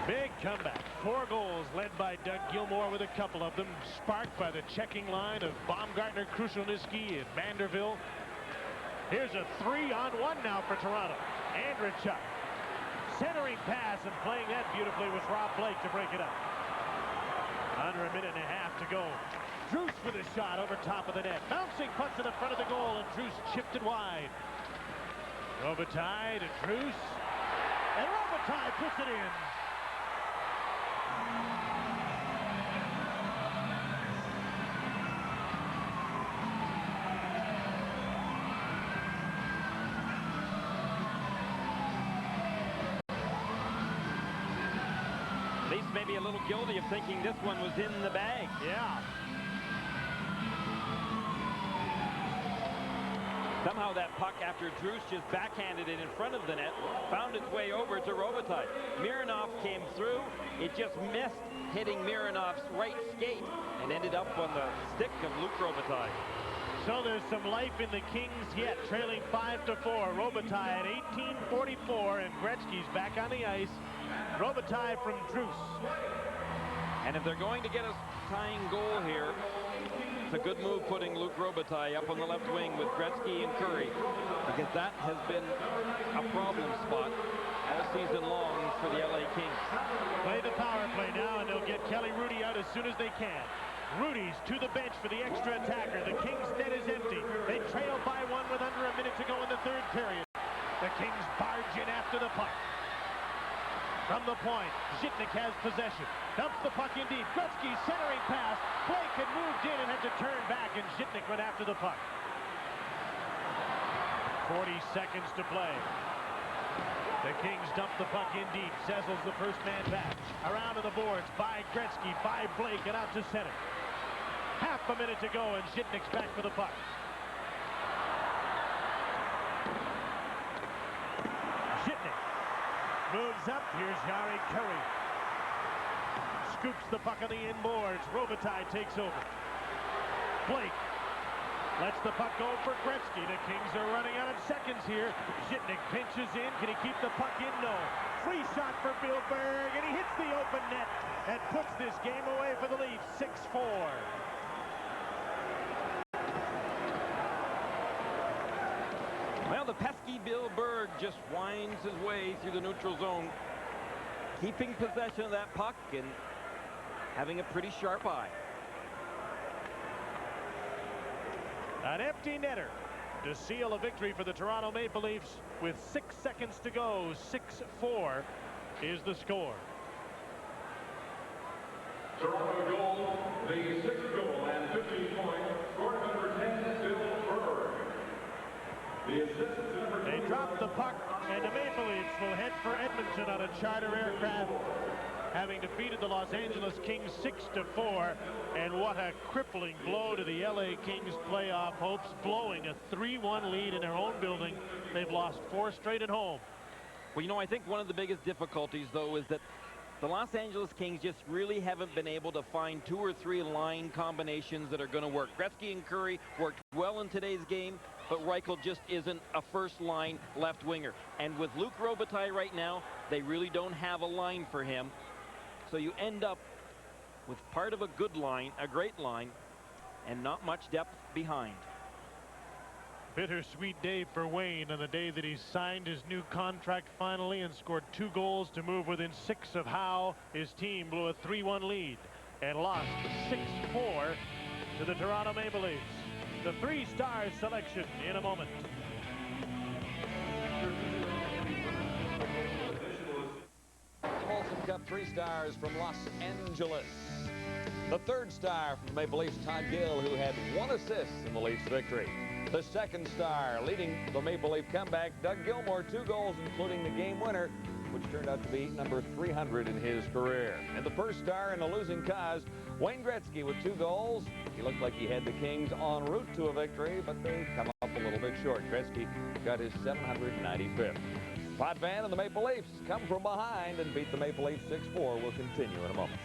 Big comeback. 4 goals led by Doug Gilmore, with a couple of them sparked by the checking line of Baumgartner, Krushelnyski, and Vanderbilt. Here's a 3-on-1 now for Toronto. Andrechuk. Centering pass, and playing that beautifully was Rob Blake to break it up. Under a minute and a half to go. Druce with a shot over top of the net. Bouncing puck to the front of the goal, and Druce chipped it wide. Robitaille to Druce. And Robitaille puts it in. Leafs may be a little guilty of thinking this one was in the bag. Yeah. Somehow that puck, after Druce just backhanded it in front of the net, found its way over to Robitaille. Mironov came through. It just missed hitting Mironov's right skate and ended up on the stick of Luc Robitaille. So there's some life in the Kings yet, trailing 5-4. Robitaille at 18:44, and Gretzky's back on the ice. Robitaille from Druce. And if they're going to get a tying goal here, it's a good move putting Luc Robitaille up on the left wing with Gretzky and Curry, because that has been a problem spot all season long for the LA Kings. Play the power play now, and they'll get Kelly Rudy out as soon as they can. Rudy's to the bench for the extra attacker. The Kings' net is empty. They trail by 1 with under a minute to go in the third period. The Kings barge in after the puck. From the point, Zhitnik has possession. Dumps the puck in deep. Gretzky centering pass. Blake had moved in and had to turn back, and Zhitnik went after the puck. 40 seconds to play. The Kings dump the puck in deep. Zezel's the first man back. Around to the boards by Gretzky, by Blake, and out to center. Half a minute to go, and Zhitnik's back for the puck. Zhitnik moves up. Here's Jari Curry. Scoops the puck on the inboards. Robitaille takes over. Blake Lets the puck go for Gretzky. The Kings are running out of seconds here. Zhitnik pinches in. Can he keep the puck in? No. Free shot for Billberg, and he hits the open net and puts this game away for the Leafs, 6-4. Well, the pesky Billberg just winds his way through the neutral zone, keeping possession of that puck and having a pretty sharp eye. An empty netter to seal a victory for the Toronto Maple Leafs with 6 seconds to go. 6-4 is the score. Toronto goal, the 6th goal and 15 points, scored number 10, Bill Berg. The assist to number 2. They drop the puck, and the Maple Leafs will head for Edmonton on a charter aircraft, having defeated the Los Angeles Kings 6-4. And what a crippling blow to the LA Kings playoff hopes, blowing a 3-1 lead in their own building. They've lost 4 straight at home. Well, you know, I think one of the biggest difficulties, though, is that the Los Angeles Kings just really haven't been able to find 2 or 3 line combinations that are going to work. Gretzky and Curry worked well in today's game, but Reichel just isn't a first-line left winger. And with Luc Robitaille right now, they really don't have a line for him. So you end up with part of a good line, a great line, and not much depth behind. Bittersweet day for Wayne on the day that he signed his new contract finally and scored 2 goals to move within 6 of Howe. His team blew a 3-1 lead and lost 6-4 to the Toronto Maple Leafs. The 3 Stars selection in a moment. Molson Cup 3 stars from Los Angeles. The 3rd star from the Maple Leafs, Todd Gill, who had 1 assist in the Leafs' victory. The 2nd star leading the Maple Leaf comeback, Doug Gilmour, 2 goals, including the game winner, which turned out to be number 300 in his career. And the 1st star in a losing cause, Wayne Gretzky with 2 goals. He looked like he had the Kings en route to a victory, but they come up a little bit short. Gretzky got his 795th. Potvin and the Maple Leafs come from behind and beat the Maple Leafs 6-4. We'll continue in a moment.